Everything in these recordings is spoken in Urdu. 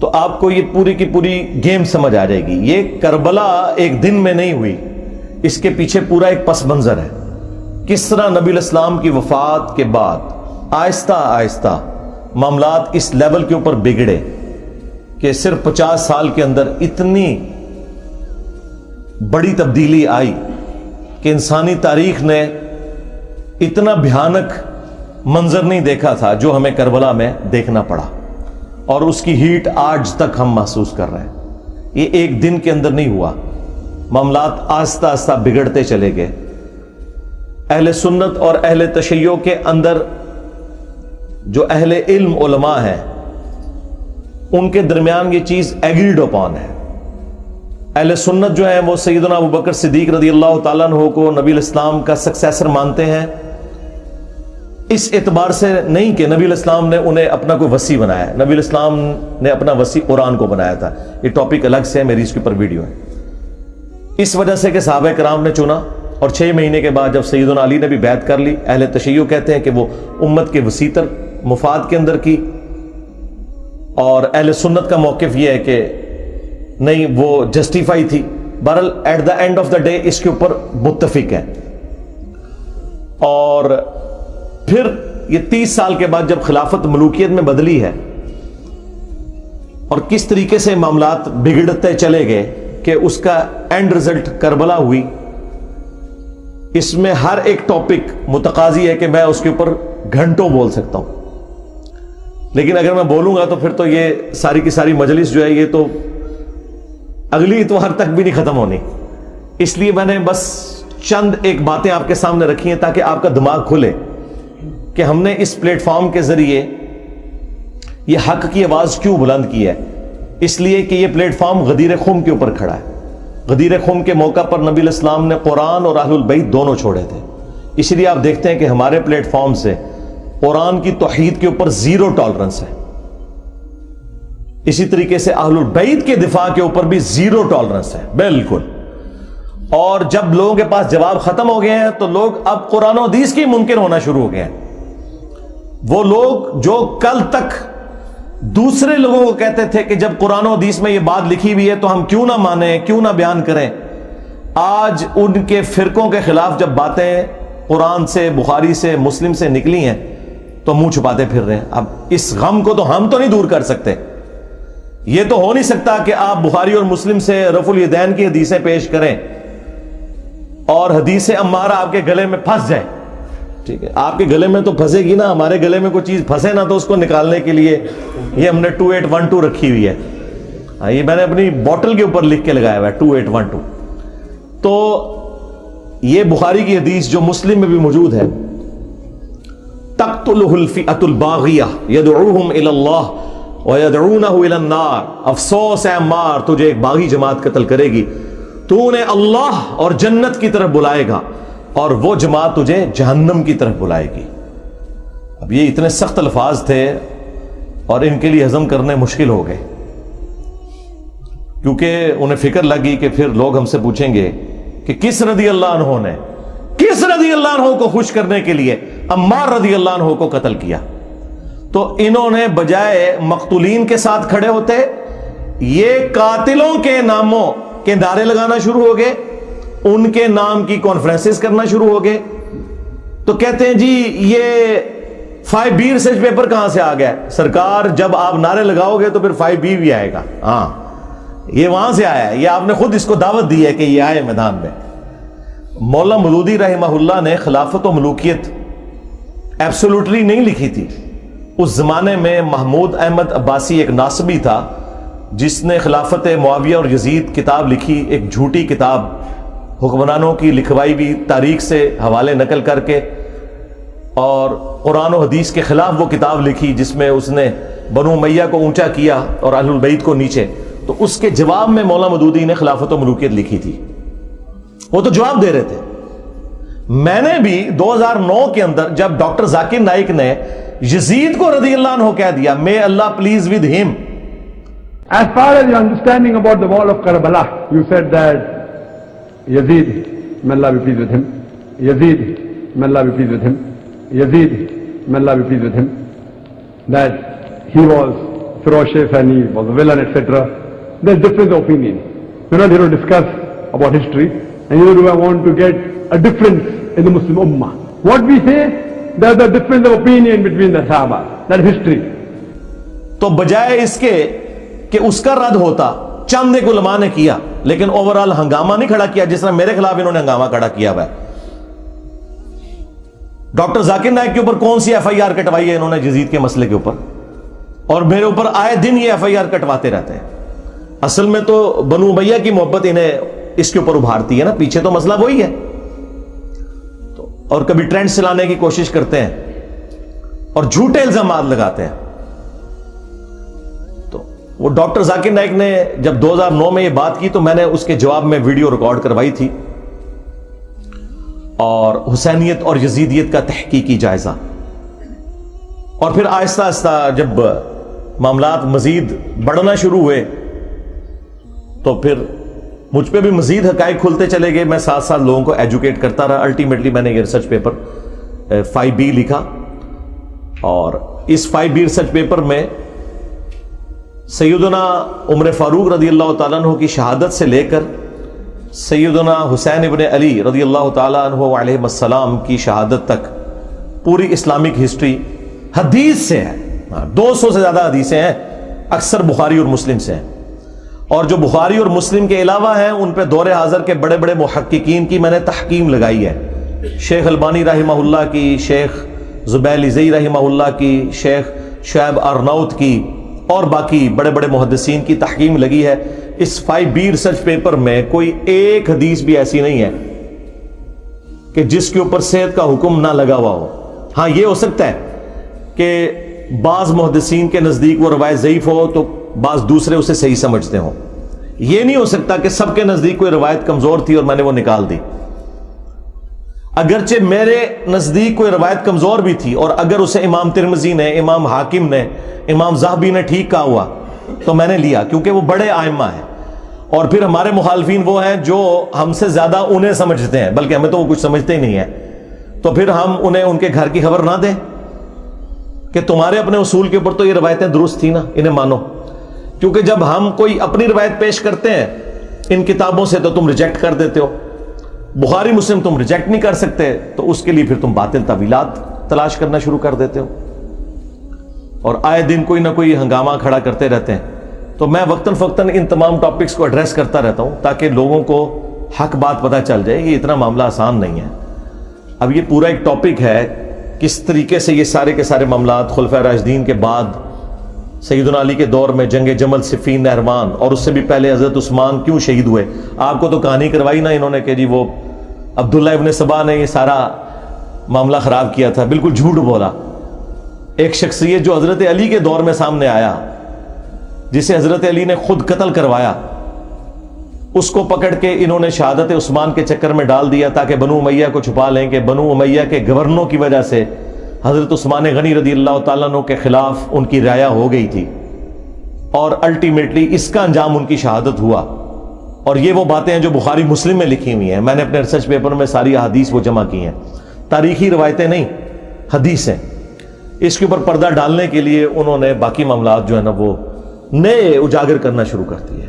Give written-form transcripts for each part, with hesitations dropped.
تو آپ کو یہ پوری کی پوری گیم سمجھ آ جائے گی. یہ کربلا ایک دن میں نہیں ہوئی, اس کے پیچھے پورا ایک پس منظر ہے. کس طرح نبی الاسلام کی وفات کے بعد آہستہ آہستہ معاملات اس لیول کے اوپر بگڑے کہ صرف 50 سال کے اندر اتنی بڑی تبدیلی آئی کہ انسانی تاریخ نے اتنا بھیانک منظر نہیں دیکھا تھا جو ہمیں کربلا میں دیکھنا پڑا, اور اس کی ہیٹ آج تک ہم محسوس کر رہے ہیں. یہ ایک دن کے اندر نہیں ہوا, معاملات آہستہ آہستہ بگڑتے چلے گئے. اہل سنت اور اہل تشیع کے اندر جو اہل علم علماء ہیں ان کے درمیان یہ چیز ایگریڈ اپون ہے. اہل سنت جو ہیں وہ سیدنا ابو بکر صدیق رضی اللہ تعالیٰ عنہ کو نبی الاسلام کا سکسیسر مانتے ہیں, اس اعتبار سے نہیں کہ نبی الاسلام نے انہیں اپنا کوئی وصی بنایا. نبی الاسلام نے اپنا وصی قرآن کو بنایا تھا. یہ ٹاپک الگ سے ہے, میری اس کے اوپر ویڈیو ہے. اس وجہ سے کہ صحابہ کرام نے چنا, اور 6 مہینے کے بعد جب سیدنا علی نے بھی بیعت کر لی, اہل تشیع کہتے ہیں کہ وہ امت کے وسیع تر مفاد کے اندر کی, اور اہل سنت کا موقف یہ ہے کہ نہیں, وہ جسٹیفائی تھی. بہرحال at the end of the day اس کے اوپر متفق ہے. اور پھر یہ 30 سال کے بعد جب خلافت ملوکیت میں بدلی ہے اور کس طریقے سے معاملات بگڑتے چلے گئے کہ اس کا اینڈ رزلٹ کربلا ہوئی, اس میں ہر ایک ٹاپک متقاضی ہے کہ میں اس کے اوپر گھنٹوں بول سکتا ہوں. لیکن اگر میں بولوں گا تو پھر تو یہ ساری کی ساری مجلس جو ہے یہ تو اگلی اتوار تک بھی نہیں ختم ہونی. اس لیے میں نے بس چند ایک باتیں آپ کے سامنے رکھی ہیں تاکہ آپ کا دماغ کھلے کہ ہم نے اس پلیٹ فارم کے ذریعے یہ حق کی آواز کیوں بلند کی ہے. اس لیے کہ یہ پلیٹ فارم غدیر خم کے اوپر کھڑا ہے. غدیر خم کے موقع پر نبی الاسلام نے قرآن اور اہل البیت دونوں چھوڑے تھے. اس لیے آپ دیکھتے ہیں کہ ہمارے پلیٹ فارم سے قرآن کی توحید کے اوپر 0 ٹالرنس ہے. اسی طریقے سے اہل البیت کے دفاع کے اوپر بھی 0 ٹالرنس ہے بالکل. اور جب لوگوں کے پاس جواب ختم ہو گئے ہیں تو لوگ اب قرآن و حدیث کی منکر ہونا شروع ہو گئے ہیں. وہ لوگ جو کل تک دوسرے لوگوں کو کہتے تھے کہ جب قرآن و حدیث میں یہ بات لکھی ہوئی ہے تو ہم کیوں نہ مانیں, کیوں نہ بیان کریں, آج ان کے فرقوں کے خلاف جب باتیں قرآن سے, بخاری سے, مسلم سے نکلی ہیں تو منہ چھپاتے پھر رہے ہیں. اب اس غم کو تو ہم تو نہیں دور کر سکتے. یہ تو ہو نہیں سکتا کہ آپ بخاری اور مسلم سے رفع الیدین کی حدیثیں پیش کریں اور حدیث عمارہ آپ کے گلے میں پھنس جائے. ٹھیک ہے, آپ کے گلے میں تو پھنسے گی نا, ہمارے گلے میں کوئی چیز پھنسے نا تو اس کو نکالنے کے لیے یہ ہم نے 2812 رکھی ہوئی ہے. یہ میں نے اپنی بوٹل کے اوپر لکھ کے لگایا ہوا ہے 2812. تو یہ بخاری کی حدیث جو مسلم میں بھی موجود ہے, تقتلہ الفئۃ الباغیہ یدعوہم الی اللہ ویدعونہ الی النار. افسوس ہے عمار, تجھے ایک باغی جماعت قتل کرے گی, تو انہیں اللہ اور جنت کی طرف بلائے گا اور وہ جماعت تجھے جہنم کی طرف بلائے گی. اب یہ اتنے سخت الفاظ تھے اور ان کے لیے ہضم کرنے مشکل ہو گئے, کیونکہ انہیں فکر لگی کہ پھر لوگ ہم سے پوچھیں گے کہ کس رضی اللہ عنہ نے, کس رضی اللہ عنہ کو خوش کرنے کے لیے عمار رضی اللہ عنہ کو قتل کیا. تو انہوں نے بجائے مقتولین کے ساتھ کھڑے ہوتے یہ قاتلوں کے ناموں کے نعرے لگانا شروع ہو گئے, ان کے نام کی کانفرنسز کرنا شروع ہو گئے. تو کہتے ہیں جی یہ 5B ریسرچ پیپر کہاں سے آ گیا؟ سرکار جب آپ نعرے لگاؤ گے تو پھر 5B بھی آئے گا. ہاں یہ وہاں سے آیا ہے, یہ آپ نے خود اس کو دعوت دی ہے کہ یہ آئے میدان میں. مولانا مودودی رحمہ اللہ نے خلافت و ملوکیت ایبسولوٹلی نہیں لکھی تھی. اس زمانے میں محمود احمد عباسی ایک ناصبی تھا جس نے خلافت معاویہ اور یزید کتاب لکھی, ایک جھوٹی کتاب, حکمرانوں کی لکھوائی بھی تاریخ سے حوالے نقل کر کے, اور قرآن و حدیث کے خلاف وہ کتاب لکھی جس میں اس نے بنو امیہ کو اونچا کیا اور اہل البیت کو نیچے. تو اس کے جواب میں مولانا مودودی نے خلافت و ملوکیت لکھی تھی. وہ تو جواب دے رہے تھے. میں نے بھی 2009 کے اندر جب ڈاکٹر ذاکر نائک نے یزید کو رضی اللہ عنہ کہہ دیا, may Allah please with him. As far as your understanding about the wall of Karbala, you said that Yazid, may Allah be pleased with him, Yazid, may Allah be pleased with him, Yazid, may Allah be pleased with him, that he was ferocious and he was a villain, etc. There's difference of opinion. We're not here to discuss about history, and neither do I want to get a difference in the Muslim Ummah. What we say, there's a difference of opinion between the Sahaba. That is history. تو بجائے اس کے کہ اس کا رد ہوتا، چند ایک علماء نے کیا، لیکن اوورال ہنگامہ نہیں کھڑا کیا جس طرح میرے خلاف انہوں نے ہنگامہ کھڑا کیا ہوا ہے۔ ڈاکٹر ذاکر نائک کے اوپر کون سی ایف آئی آر کٹوائی ہے انہوں نے یزید کے مسئلے کے اوپر، اور میرے اوپر آئے دن یہ ایف آئی آر کٹواتے رہتے ہیں۔ اصل میں تو بنو امیہ کی محبت انہیں اس کے اوپر ابھارتی ہے نا، پیچھے تو مسئلہ وہی ہے، اور کبھی ٹرینڈ چلانے کی کوشش کرتے ہیں اور جھوٹے الزامات لگاتے ہیں۔ تو وہ ڈاکٹر ذاکر نائک نے جب 2009 میں یہ بات کی تو میں نے اس کے جواب میں ویڈیو ریکارڈ کروائی تھی، اور حسینیت اور یزیدیت کا تحقیقی جائزہ، اور پھر آہستہ آہستہ جب معاملات مزید بڑھنا شروع ہوئے تو پھر مجھ پہ بھی مزید حقائق کھلتے چلے گئے، میں ساتھ ساتھ لوگوں کو ایجوکیٹ کرتا رہا۔ الٹیمیٹلی میں نے یہ ریسرچ پیپر 5B لکھا، اور اس 5B ریسرچ پیپر میں سیدنا عمر فاروق رضی اللہ تعالیٰ عنہ کی شہادت سے لے کر سیدنا حسین ابن علی رضی اللہ تعالیٰ عنہ علیہ السلام کی شہادت تک پوری اسلامک ہسٹری حدیث سے ہے۔ 200 سے زیادہ حدیثیں ہیں، اکثر بخاری اور مسلم سے ہیں، اور جو بخاری اور مسلم کے علاوہ ہیں ان پہ دور حاضر کے بڑے بڑے محققین کی میں نے تحکیم لگائی ہے۔ شیخ البانی رحمہ اللہ کی، شیخ زبیل زئی رحمہ اللہ کی، شیخ شعیب ارناؤت کی، اور باقی بڑے بڑے محدثین کی تحکیم لگی ہے۔ اس 5B ریسرچ پیپر میں کوئی ایک حدیث بھی ایسی نہیں ہے کہ جس کے اوپر صحت کا حکم نہ لگا ہوا ہو۔ ہاں یہ ہو سکتا ہے کہ بعض محدثین کے نزدیک وہ روایت ضعیف ہو تو بعض دوسرے اسے صحیح سمجھتے ہوں، یہ نہیں ہو سکتا کہ سب کے نزدیک کوئی روایت کمزور تھی اور میں نے وہ نکال دی۔ اگرچہ میرے نزدیک کوئی روایت کمزور بھی تھی، اور اگر اسے امام ترمذی نے، امام حاکم نے، امام ذہبی نے ٹھیک کہا ہوا تو میں نے لیا، کیونکہ وہ بڑے ائمہ ہیں، اور پھر ہمارے مخالفین وہ ہیں جو ہم سے زیادہ انہیں سمجھتے ہیں، بلکہ ہمیں تو وہ کچھ سمجھتے ہی نہیں ہیں، تو پھر ہم انہیں ان کے گھر کی خبر نہ دیں کہ تمہارے اپنے اصول کے اوپر تو یہ روایتیں درست تھی نا، انہیں مانو۔ کیونکہ جب ہم کوئی اپنی روایت پیش کرتے ہیں ان کتابوں سے تو تم ریجیکٹ کر دیتے ہو، بخاری مسلم تم ریجیکٹ نہیں کر سکتے، تو اس کے لیے پھر تم باطل تعویلات تلاش کرنا شروع کر دیتے ہو، اور آئے دن کوئی نہ کوئی ہنگامہ کھڑا کرتے رہتے ہیں۔ تو میں وقتاً فوقتاً ان تمام ٹاپکس کو ایڈریس کرتا رہتا ہوں تاکہ لوگوں کو حق بات پتہ چل جائے۔ یہ اتنا معاملہ آسان نہیں ہے۔ اب یہ پورا ایک ٹاپک ہے کس طریقے سے یہ سارے کے سارے معاملات خلفائے راشدین کے بعد سیدنا علی کے دور میں جنگ جمل، صفین، نہروان، اور اس سے بھی پہلے حضرت عثمان کیوں شہید ہوئے۔ آپ کو تو کہانی کروائی نا انہوں نے کہ جی وہ عبداللہ ابن سبا نے یہ سارا معاملہ خراب کیا تھا، بالکل جھوٹ بولا۔ ایک شخصیت جو حضرت علی کے دور میں سامنے آیا، جسے حضرت علی نے خود قتل کروایا، اس کو پکڑ کے انہوں نے شہادت عثمان کے چکر میں ڈال دیا تاکہ بنو امیہ کو چھپا لیں کہ بنو امیہ کے گورنروں کی وجہ سے حضرت عثمان غنی رضی اللہ تعالیٰ عنہ کے خلاف ان کی رعایا ہو گئی تھی، اور الٹیمیٹلی اس کا انجام ان کی شہادت ہوا۔ اور یہ وہ باتیں ہیں جو بخاری مسلم میں لکھی ہوئی ہیں، میں نے اپنے ریسرچ پیپر میں ساری احادیث وہ جمع کی ہیں، تاریخی روایتیں نہیں، حدیثیں۔ اس کے اوپر پردہ ڈالنے کے لیے انہوں نے باقی معاملات جو ہے نا وہ نئے اجاگر کرنا شروع کر دیے۔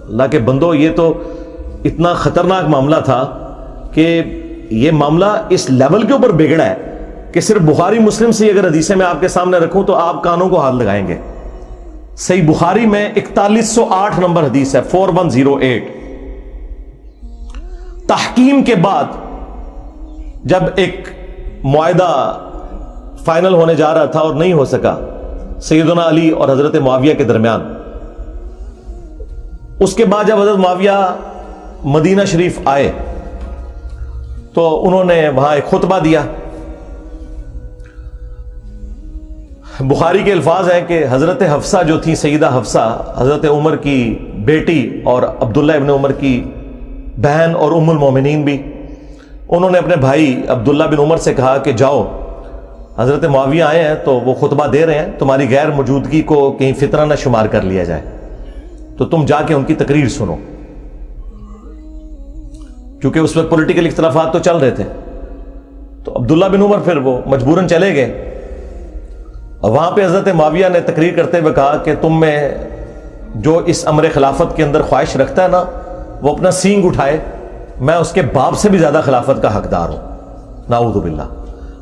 اللہ کے بندو، یہ تو اتنا خطرناک معاملہ تھا کہ یہ معاملہ اس لیول کے اوپر بگڑا ہے کہ صرف بخاری مسلم سے اگر حدیثیں میں آپ کے سامنے رکھوں تو آپ کانوں کو ہاتھ لگائیں گے۔ صحیح بخاری میں 4108 نمبر حدیث ہے، 4108۔ تحکیم کے بعد جب ایک معاہدہ فائنل ہونے جا رہا تھا اور نہیں ہو سکا سیدنا علی اور حضرت معاویہ کے درمیان، اس کے بعد جب حضرت معاویہ مدینہ شریف آئے تو انہوں نے وہاں ایک خطبہ دیا۔ بخاری کے الفاظ ہیں کہ حضرت حفصہ جو تھی، سیدہ حفصہ، حضرت عمر کی بیٹی اور عبداللہ ابن عمر کی بہن اور ام المومنین بھی، انہوں نے اپنے بھائی عبداللہ بن عمر سے کہا کہ جاؤ، حضرت معاویہ آئے ہیں تو وہ خطبہ دے رہے ہیں، تمہاری غیر موجودگی کو کہیں فتنہ نہ شمار کر لیا جائے، تو تم جا کے ان کی تقریر سنو، کیونکہ اس وقت پولیٹیکل اختلافات تو چل رہے تھے۔ تو عبداللہ بن عمر پھر وہ مجبوراً چلے گئے، وہاں پہ حضرت معاویہ نے تقریر کرتے ہوئے کہا کہ تم میں جو اس امر خلافت کے اندر خواہش رکھتا ہے نا، وہ اپنا سینگ اٹھائے، میں اس کے باپ سے بھی زیادہ خلافت کا حقدار ہوں، نعوذ باللہ۔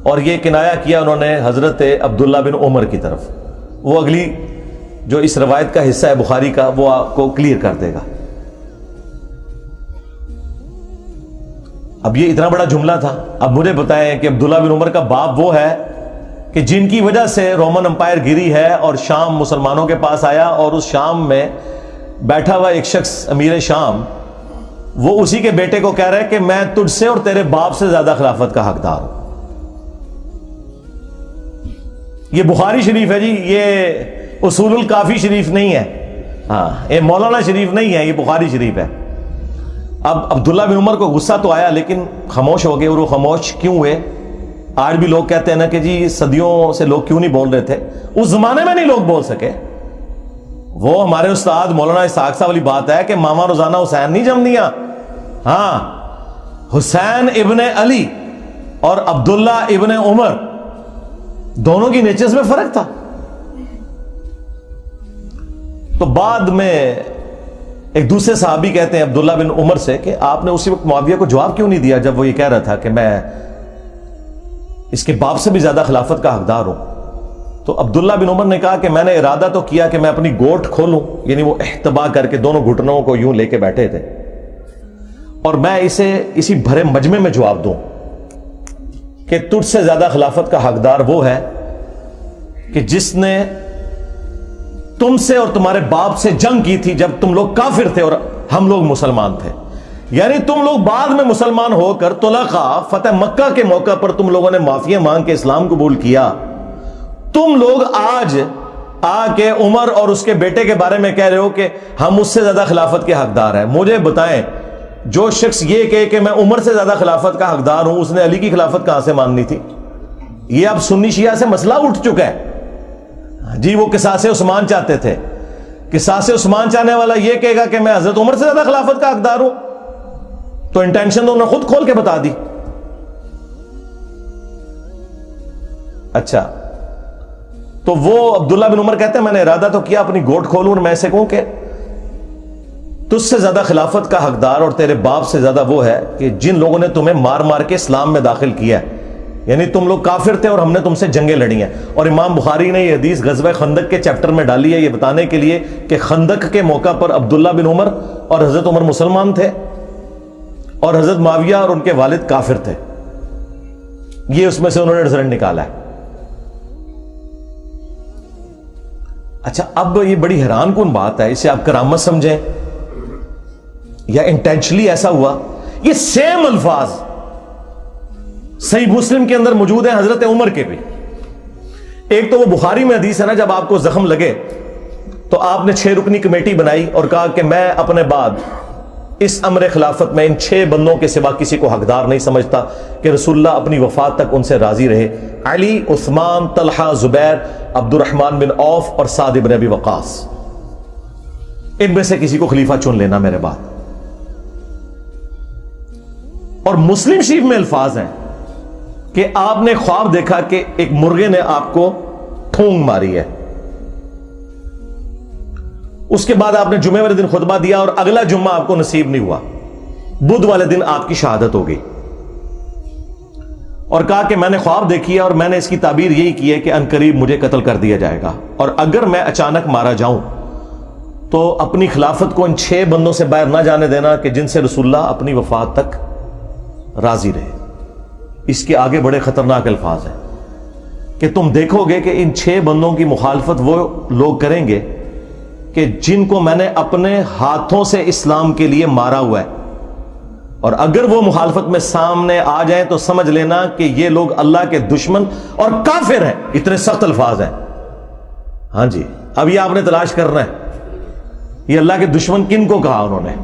اور یہ کنایا کیا انہوں نے حضرت عبداللہ بن عمر کی طرف۔ وہ اگلی جو اس روایت کا حصہ ہے بخاری کا، وہ آپ کو کلیئر کر دے گا۔ اب یہ اتنا بڑا جملہ تھا، اب مجھے بتائیں کہ عبداللہ بن عمر کا باپ وہ ہے کہ جن کی وجہ سے رومن امپائر گری ہے اور شام مسلمانوں کے پاس آیا، اور اس شام میں بیٹھا ہوا ایک شخص امیر شام، وہ اسی کے بیٹے کو کہہ رہا ہے کہ میں تجھ سے اور تیرے باپ سے زیادہ خلافت کا حقدار ہوں۔ یہ بخاری شریف ہے جی، یہ اصول الکافی شریف نہیں ہے، ہاں یہ مولانا شریف نہیں ہے، یہ بخاری شریف ہے۔ اب عبداللہ بن عمر کو غصہ تو آیا، لیکن خاموش ہو گئے۔ اور وہ خاموش کیوں ہوئے؟ آج بھی لوگ کہتے ہیں نا کہ جی صدیوں سے لوگ کیوں نہیں بول رہے تھے، اس زمانے میں نہیں لوگ بول سکے۔ وہ ہمارے استاد مولانا اسحاق صاحب والی بات ہے کہ ماما روزانہ حسین نہیں جم دیا، ہاں حسین ابن علی اور عبداللہ ابن عمر دونوں کی نیچرز میں فرق تھا۔ تو بعد میں ایک دوسرے صحابی کہتے ہیں عبداللہ بن عمر سے کہ آپ نے اسی وقت معاویہ کو جواب کیوں نہیں دیا جب وہ یہ کہہ رہا تھا کہ میں اس کے باپ سے بھی زیادہ خلافت کا حقدار ہوں؟ تو عبداللہ بن عمر نے کہا کہ میں نے ارادہ تو کیا کہ میں اپنی گوٹ کھولوں، یعنی وہ احتبا کر کے دونوں گھٹنوں کو یوں لے کے بیٹھے تھے، اور میں اسے اسی بھرے مجمع میں جواب دوں کہ تجھ سے زیادہ خلافت کا حقدار وہ ہے کہ جس نے تم سے اور تمہارے باپ سے جنگ کی تھی جب تم لوگ کافر تھے اور ہم لوگ مسلمان تھے۔ یعنی تم لوگ بعد میں مسلمان ہو کر طلقاء فتح مکہ کے موقع پر تم لوگوں نے معافیاں مانگ کے اسلام قبول کیا، تم لوگ آج آ کے عمر اور اس کے بیٹے کے بارے میں کہہ رہے ہو کہ ہم اس سے زیادہ خلافت کے حقدار ہیں۔ مجھے بتائیں، جو شخص یہ کہے کہ میں عمر سے زیادہ خلافت کا حقدار ہوں، اس نے علی کی خلافت کہاں سے ماننی تھی؟ یہ اب سنی شیعہ سے مسئلہ اٹھ چکا ہے جی۔ وہ قصاص عثمان چاہتے تھے، قصاص عثمان چاہنے والا یہ کہے گا کہ میں حضرت عمر سے زیادہ خلافت کا حقدار ہوں، تو انٹینشن تو انہوں نے خود کھول کے بتا دی۔ اچھا، تو وہ عبداللہ بن عمر کہتے ہیں میں نے ارادہ تو کیا اپنی گوٹ کھولوں اور میں ایسے کہوں کہ تجھ سے زیادہ خلافت کا حقدار اور تیرے باپ سے زیادہ وہ ہے کہ جن لوگوں نے تمہیں مار مار کے اسلام میں داخل کیا ہے، یعنی تم لوگ کافر تھے اور ہم نے تم سے جنگیں لڑی ہیں۔ اور امام بخاری نے یہ حدیث غزوہ خندق کے چیپٹر میں ڈالی ہے، یہ بتانے کے لیے کہ خندق کے موقع پر عبداللہ بن عمر اور حضرت عمر مسلمان تھے اور حضرت معاویہ اور ان کے والد کافر تھے۔ یہ اس میں سے انہوں نے رزلٹ نکالا ہے۔ اچھا، اب یہ بڑی حیران کن بات ہے، اسے آپ کرامت سمجھیں یا انٹینشنلی ایسا ہوا، یہ سیم الفاظ صحیح مسلم کے اندر موجود ہیں حضرت عمر کے بھی۔ ایک تو وہ بخاری میں حدیث ہے نا، جب آپ کو زخم لگے تو آپ نے 6 رکنی کمیٹی بنائی اور کہا کہ میں اپنے بعد اس امر خلافت میں ان 6 بندوں کے سوا کسی کو حقدار نہیں سمجھتا کہ رسول اللہ اپنی وفات تک ان سے راضی رہے، علی، عثمان، طلحہ، زبیر، عبد الرحمن بن عوف اور سعد بن ابی وقاص، ان میں سے کسی کو خلیفہ چن لینا میرے بعد۔ اور مسلم شریف میں الفاظ ہیں کہ آپ نے خواب دیکھا کہ ایک مرغے نے آپ کو ٹھونگ ماری ہے، اس کے بعد آپ نے جمعے والے دن خطبہ دیا اور اگلا جمعہ آپ کو نصیب نہیں ہوا، بدھ والے دن آپ کی شہادت ہو گئی، اور کہا کہ میں نے خواب دیکھی ہے اور میں نے اس کی تعبیر یہی کی ہے کہ عنقریب مجھے قتل کر دیا جائے گا، اور اگر میں اچانک مارا جاؤں تو اپنی خلافت کو ان 6 بندوں سے باہر نہ جانے دینا کہ جن سے رسول اللہ اپنی وفات تک راضی رہے۔ اس کے آگے بڑے خطرناک الفاظ ہیں کہ تم دیکھو گے کہ ان 6 بندوں کی مخالفت وہ لوگ کریں گے کہ جن کو میں نے اپنے ہاتھوں سے اسلام کے لیے مارا ہوا ہے، اور اگر وہ مخالفت میں سامنے آ جائیں تو سمجھ لینا کہ یہ لوگ اللہ کے دشمن اور کافر ہیں۔ اتنے سخت الفاظ ہیں، ہاں جی۔ اب یہ آپ نے تلاش کرنا ہے یہ اللہ کے دشمن کن کو کہا انہوں نے،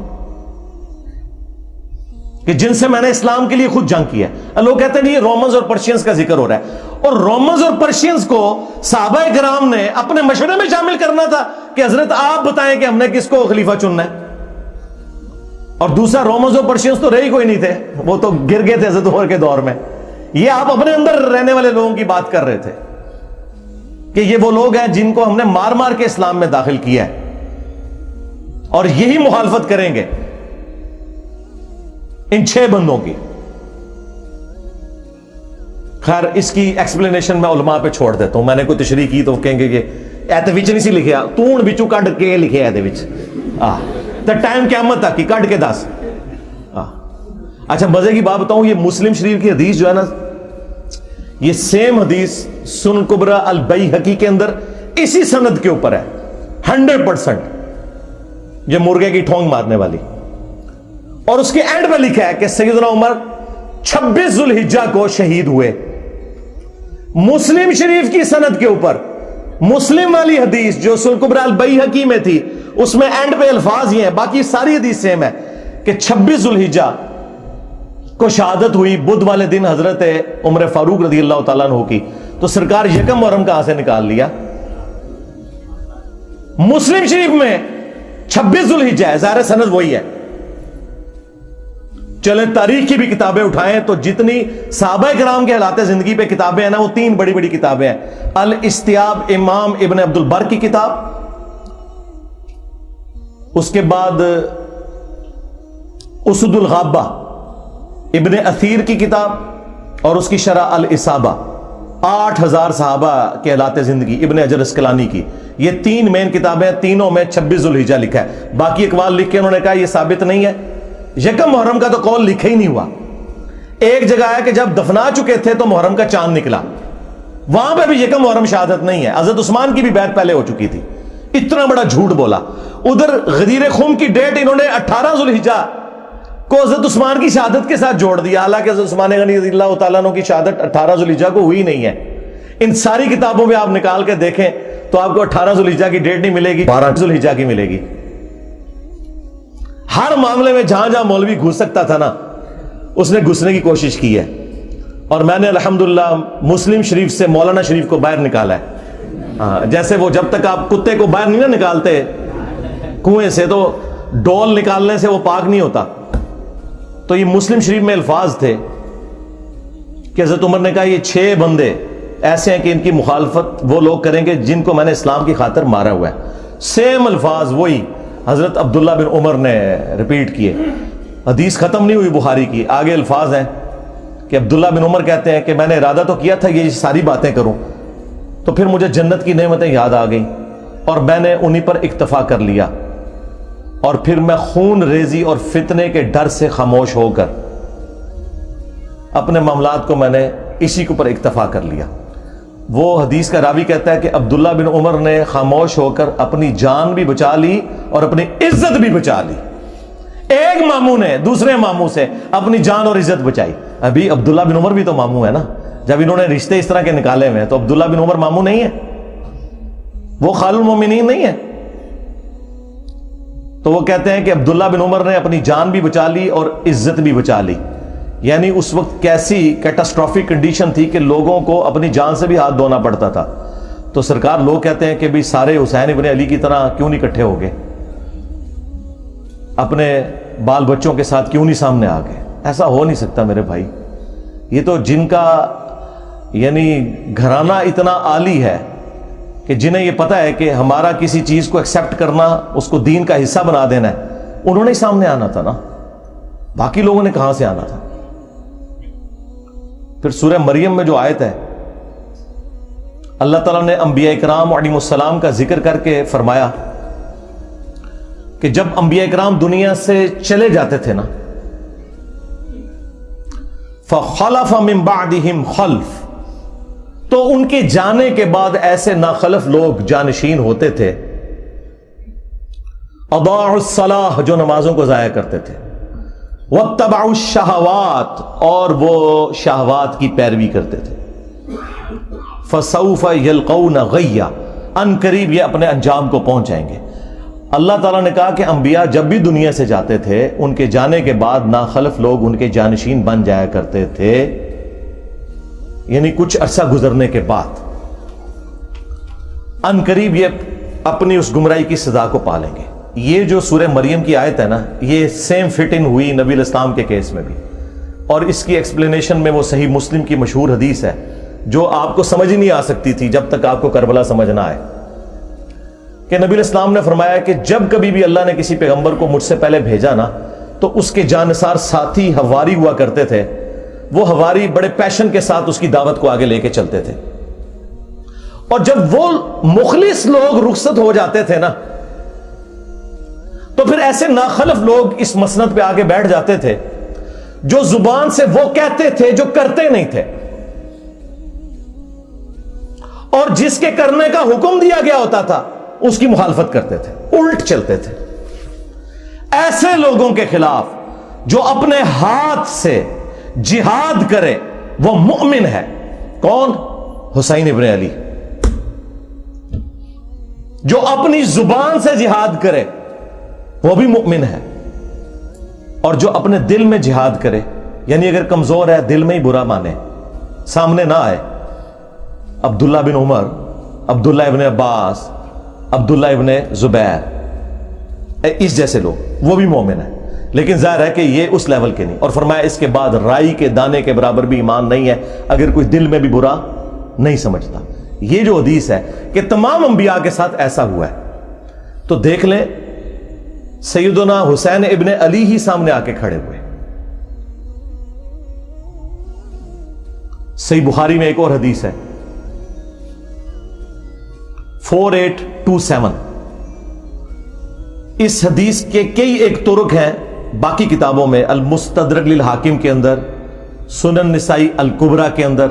کہ جن سے میں نے اسلام کے لیے خود جنگ کی ہے۔ لوگ کہتے ہیں یہ رومنز اور پرشینز کا ذکر ہو رہا ہے، اور رومنز اور پرشینز کو صحابہ کرام نے اپنے مشورے میں شامل کرنا تھا کہ حضرت آپ بتائیں کہ ہم نے کس کو خلیفہ چننا ہے، اور دوسرا رومنز اور پرشینز تو رہی کوئی نہیں تھے، وہ تو گر گئے تھے حضرت عمر کے دور میں۔ یہ آپ اپنے اندر رہنے والے لوگوں کی بات کر رہے تھے کہ یہ وہ لوگ ہیں جن کو ہم نے مار مار کے اسلام میں داخل کیا ہے اور یہی مخالفت کریں گے ان 6 بندوں کی. خیر اس کی ایکسپلینیشن میں علماء پہ چھوڑ دیتا ہوں. میں نے کوئی تشریح کی تو کہیں گے کہ ایت وچ نہیں سی لکھیا, تون وچوں کڈ کے لکھیا ایت وچ تے ٹائم قیامت تک کی کڈ کے دس. اچھا مزے کی بات بتاؤں, یہ مسلم شریف کی حدیث جو ہے نا, یہ سیم حدیث سنن کبریٰ البیہقی کے اندر اسی سند کے اوپر ہے 100%, یہ مرغے کی ٹھونگ مارنے والی. اور اس کے اینڈ میں لکھا ہے کہ سیدنا عمر 26 ذوالحجہ کو شہید ہوئے. مسلم شریف کی سند کے اوپر مسلم والی حدیث جو سنن کبریٰ البیہقی میں تھی, اس میں اینڈ پہ الفاظ یہ ہیں, باقی ساری حدیث سیم ہے کہ 26 ذوالحجہ کو شہادت ہوئی بدھ والے دن حضرت عمر فاروق رضی اللہ تعالیٰ عنہ کی. تو سرکار یکم محرم کہاں سے نکال لیا؟ مسلم شریف میں 26 ذوالحجہ ہے, ظاہر سند وہی ہے. چلیں تاریخ کی بھی کتابیں اٹھائیں تو جتنی صحابہ کرام کے حالات زندگی پہ کتابیں ہیں نا, وہ 3 بڑی بڑی کتابیں ہیں. الاستیاب امام ابن عبد البر کی کتاب, اس کے بعد اسد الغابہ ابن اثیر کی کتاب, اور اس کی شرح الاصابہ 8000 صحابہ کے حالات زندگی ابن حجر اسقلانی کی. یہ 3 مین کتابیں, تینوں میں 26 ذوالحجہ لکھا ہے. باقی اقوال لکھ کے انہوں نے کہا یہ ثابت نہیں ہے. یکم محرم کا تو قول لکھا ہی نہیں ہوا. ایک جگہ ہے کہ جب دفنا چکے تھے تو محرم کا چاند نکلا, وہاں پہ بھی یکم محرم شہادت نہیں ہے. حضرت عثمان کی بھی بیعت پہلے ہو چکی تھی. اتنا بڑا جھوٹ بولا. ادھر غدیر خم کی ڈیٹ انہوں نے 18 ذوالحجہ کو حضرت عثمان کی شہادت کے ساتھ جوڑ دیا, حالانکہ حضرت عثمان غنی رضی اللہ تعالیٰ عنہ کی شہادت 18 ذوالحجہ کو ہوئی نہیں ہے. ان ساری کتابوں میں آپ نکال کے دیکھیں تو آپ کو 18 ذوالحجہ کی ڈیٹ نہیں ملے گی, 12 ذوالحجہ کی ملے گی. ہر معاملے میں جہاں جہاں مولوی گھس سکتا تھا نا, اس نے گھسنے کی کوشش کی ہے. اور میں نے الحمدللہ مسلم شریف سے مولانا شریف کو باہر نکالا ہے. جیسے وہ جب تک آپ کتے کو باہر نہیں نا نکالتے کنویں سے, تو ڈول نکالنے سے وہ پاک نہیں ہوتا. تو یہ مسلم شریف میں الفاظ تھے کہ حضرت عمر نے کہا یہ 6 بندے ایسے ہیں کہ ان کی مخالفت وہ لوگ کریں گے جن کو میں نے اسلام کی خاطر مارا ہوا ہے. سیم الفاظ وہی حضرت عبداللہ بن عمر نے ریپیٹ کیے. حدیث ختم نہیں ہوئی بخاری کی, آگے الفاظ ہیں کہ عبداللہ بن عمر کہتے ہیں کہ میں نے ارادہ تو کیا تھا یہ ساری باتیں کروں, تو پھر مجھے جنت کی نعمتیں یاد آ گئیں اور میں نے انہی پر اکتفا کر لیا, اور پھر میں خون ریزی اور فتنے کے ڈر سے خاموش ہو کر اپنے معاملات کو میں نے اسی کے اوپر اکتفا کر لیا. وہ حدیث کا راوی کہتا ہے کہ عبداللہ بن عمر نے خاموش ہو کر اپنی جان بھی بچا لی اور اپنی عزت بھی بچا لی. ایک ماموں نے دوسرے ماموں سے اپنی جان اور عزت بچائی. ابھی عبداللہ بن عمر بھی تو ماموں ہے نا, جب انہوں نے رشتے اس طرح کے نکالے ہوئے ہیں تو عبداللہ بن عمر ماموں نہیں ہے, وہ خال المومنین نہیں ہے. تو وہ کہتے ہیں کہ عبداللہ بن عمر نے اپنی جان بھی بچا لی اور عزت بھی بچا لی. یعنی اس وقت کیسی کیٹاسٹرافک کنڈیشن تھی کہ لوگوں کو اپنی جان سے بھی ہاتھ دھونا پڑتا تھا. تو سرکار لوگ کہتے ہیں کہ بھی سارے حسین ابن علی کی طرح کیوں نہیں اکٹھے ہو گئے, اپنے بال بچوں کے ساتھ کیوں نہیں سامنے آ گئے؟ ایسا ہو نہیں سکتا میرے بھائی. یہ تو جن کا یعنی گھرانہ اتنا عالی ہے کہ جنہیں یہ پتا ہے کہ ہمارا کسی چیز کو ایکسیپٹ کرنا, اس کو دین کا حصہ بنا دینا ہے, انہوں نے سامنے آنا تھا نا, باقی لوگوں نے کہاں سے آنا تھا. پھر سورہ مریم میں جو آیت ہے, اللہ تعالیٰ نے انبیاء کرام علیہ السلام کا ذکر کر کے فرمایا کہ جب انبیاء کرام دنیا سے چلے جاتے تھے نا, فخلف من بعدہم خلف, تو ان کے جانے کے بعد ایسے ناخلف لوگ جانشین ہوتے تھے, اضاعوا الصلاۃ, جو نمازوں کو ضائع کرتے تھے, واتبعوا الشہوات, اور وہ شہوات کی پیروی کرتے تھے, فسوف یلقون غیا, ان قریب یہ اپنے انجام کو پہنچ جائیں گے. اللہ تعالیٰ نے کہا کہ انبیاء جب بھی دنیا سے جاتے تھے ان کے جانے کے بعد ناخلف لوگ ان کے جانشین بن جایا کرتے تھے, یعنی کچھ عرصہ گزرنے کے بعد ان قریب یہ اپنی اس گمراہی کی سزا کو پالیں گے. یہ جو سورہ مریم کی آیت ہے نا, یہ سیم فٹ ان ہوئی نبی الاسلام کے کیس میں بھی, اور اس کی ایکسپلینیشن میں وہ صحیح مسلم کی مشہور حدیث ہے جو آپ کو سمجھ ہی نہیں آ سکتی تھی جب تک آپ کو کربلا سمجھ نہ آئے، کہ نبی علیہ السلام نے فرمایا کہ جب کبھی بھی اللہ نے کسی پیغمبر کو مجھ سے پہلے بھیجا نا تو اس کے جانثار ساتھی حواری ہوا کرتے تھے، وہ حواری بڑے پیشن کے ساتھ اس کی دعوت کو آگے لے کے چلتے تھے، اور جب وہ مخلص لوگ رخصت ہو جاتے تھے نا تو پھر ایسے ناخلف لوگ اس مسند پہ آگے بیٹھ جاتے تھے جو زبان سے وہ کہتے تھے جو کرتے نہیں تھے، اور جس کے کرنے کا حکم دیا گیا ہوتا تھا اس کی مخالفت کرتے تھے، الٹ چلتے تھے۔ ایسے لوگوں کے خلاف جو اپنے ہاتھ سے جہاد کرے وہ مؤمن ہے۔ کون؟ حسین ابن علی۔ جو اپنی زبان سے جہاد کرے وہ بھی مؤمن ہے، اور جو اپنے دل میں جہاد کرے، یعنی اگر کمزور ہے دل میں ہی برا مانے، سامنے نہ آئے، عبداللہ بن عمر، عبداللہ ابن عباس، عبداللہ ابن زبیر، اس جیسے لوگ، وہ بھی مومن ہے، لیکن ظاہر ہے کہ یہ اس لیول کے نہیں۔ اور فرمایا اس کے بعد رائی کے دانے کے برابر بھی ایمان نہیں ہے اگر کوئی دل میں بھی برا نہیں سمجھتا۔ یہ جو حدیث ہے کہ تمام انبیاء کے ساتھ ایسا ہوا ہے، تو دیکھ لیں سیدنا حسین ابن علی ہی سامنے آ کے کھڑے ہوئے۔ صحیح بخاری میں ایک اور حدیث ہے 4827، اس حدیث کے کئی ایک طرق ہیں باقی کتابوں میں، المستدرک للحاکم کے اندر، سنن نسائی الکبریٰ کے اندر،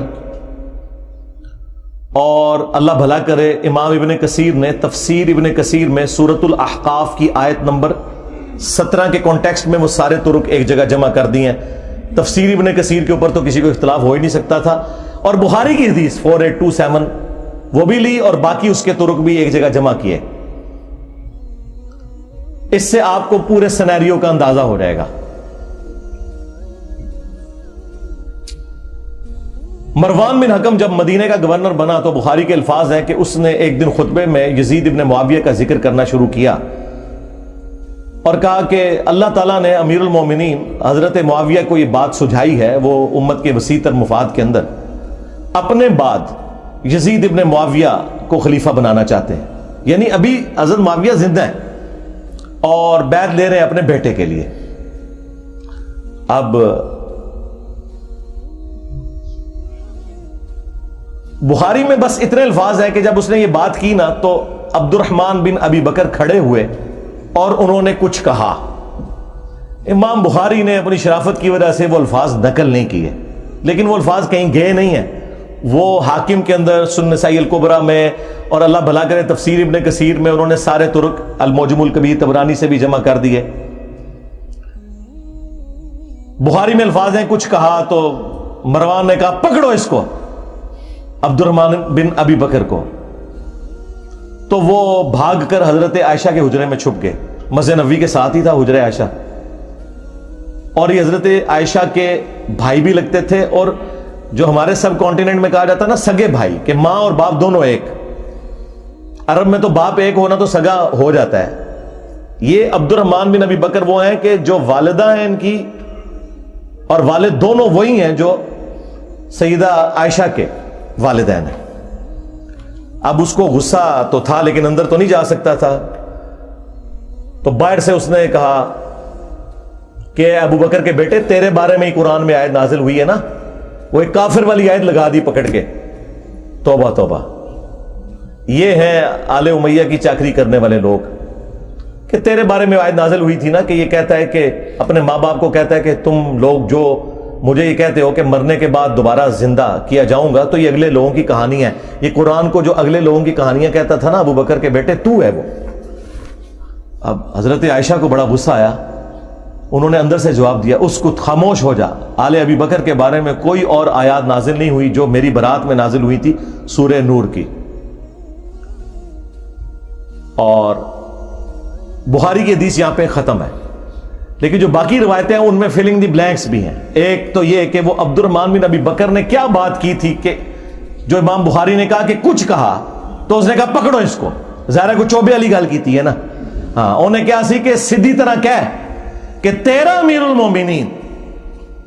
اور اللہ بھلا کرے امام ابن کثیر نے تفسیر ابن کثیر میں سورۃ الاحقاف کی آیت نمبر 17 کے کانٹیکسٹ میں وہ سارے طرق ایک جگہ جمع کر دی ہیں۔ تفسیر ابن کثیر کے اوپر تو کسی کو اختلاف ہو ہی نہیں سکتا تھا، اور بخاری کی حدیث 4827 وہ بھی لی اور باقی اس کے طرق بھی ایک جگہ جمع کیے۔ اس سے آپ کو پورے سینیریو کا اندازہ ہو جائے گا۔ مروان بن حکم جب مدینہ کا گورنر بنا تو بخاری کے الفاظ ہیں کہ اس نے ایک دن خطبے میں یزید ابن معاویہ کا ذکر کرنا شروع کیا اور کہا کہ اللہ تعالیٰ نے امیر المومنین حضرت معاویہ کو یہ بات سجھائی ہے، وہ امت کے وسیع تر مفاد کے اندر اپنے بعد یزید ابن معاویہ کو خلیفہ بنانا چاہتے ہیں، یعنی ابھی حضرت معاویہ زندہ ہیں اور بیعت لے رہے ہیں اپنے بیٹے کے لیے۔ اب بخاری میں بس اتنے الفاظ ہیں کہ جب اس نے یہ بات کی نا تو عبد الرحمن بن ابی بکر کھڑے ہوئے اور انہوں نے کچھ کہا۔ امام بخاری نے اپنی شرافت کی وجہ سے وہ الفاظ نقل نہیں کیے، لیکن وہ الفاظ کہیں گئے نہیں ہیں، وہ حاکم کے اندر، سنن نسائی الکبریٰ میں، اور اللہ بھلا کرے تفسیر ابن کثیر میں انہوں نے سارے طرق، المعجم الکبیر طبرانی سے بھی جمع کر دیے۔ بخاری میں الفاظ ہیں کچھ کہا تو مروان نے کہا پکڑو اس کو، عبد الرحمن بن ابی بکر کو، تو وہ بھاگ کر حضرت عائشہ کے حجرے میں چھپ گئے۔ مسجد نبوی کے ساتھ ہی تھا حجرہ عائشہ، اور یہ حضرت عائشہ کے بھائی بھی لگتے تھے، اور جو ہمارے سب کانٹیننٹ میں کہا جاتا نا سگے بھائی، کہ ماں اور باپ دونوں ایک، عرب میں تو باپ ایک ہونا تو سگا ہو جاتا ہے۔ یہ عبد الرحمن بن ابی بکر وہ ہیں کہ جو والدہ ہیں ان کی اور والد دونوں وہی ہیں جو سیدہ عائشہ کے والدین ہیں۔ اب اس کو غصہ تو تھا لیکن اندر تو نہیں جا سکتا تھا، تو باہر سے اس نے کہا کہ ابو بکر کے بیٹے تیرے بارے میں ہی قرآن میں آیت نازل ہوئی ہے نا، وہ ایک کافر والی آیت لگا دی پکڑ کے، توبہ توبہ۔ یہ ہیں آل امیہ کی چاکری کرنے والے لوگ، کہ تیرے بارے میں آیت نازل ہوئی تھی نا کہ یہ کہتا ہے کہ اپنے ماں باپ کو کہتا ہے کہ تم لوگ جو مجھے یہ کہتے ہو کہ مرنے کے بعد دوبارہ زندہ کیا جاؤں گا، تو یہ اگلے لوگوں کی کہانی ہے، یہ قرآن کو جو اگلے لوگوں کی کہانیاں کہتا تھا نا ابو بکر کے بیٹے تو ہے وہ۔ اب حضرت عائشہ کو بڑا غصہ آیا، انہوں نے اندر سے جواب دیا اس کو خاموش ہو جا، آل ابی بکر کے بارے میں کوئی اور آیات نازل نہیں ہوئی جو میری برات میں نازل ہوئی تھی سورہ نور کی۔ اور بخاری کی حدیث یہاں پہ ختم ہے، لیکن جو باقی روایتیں ہیں ان میں فلنگ دی بلینکس بھی ہیں۔ ایک تو یہ کہ وہ عبد الرحمن بن ابی بکر نے کیا بات کی تھی کہ جو امام بخاری نے کہا کہ کچھ کہا تو اس نے کہا پکڑو اس کو، ظاہر کو چوبے والی گل کی ہے نا، ہاں انہیں کیا سی کہ سیدھی طرح کہہ کہ تیرا امیر المومنین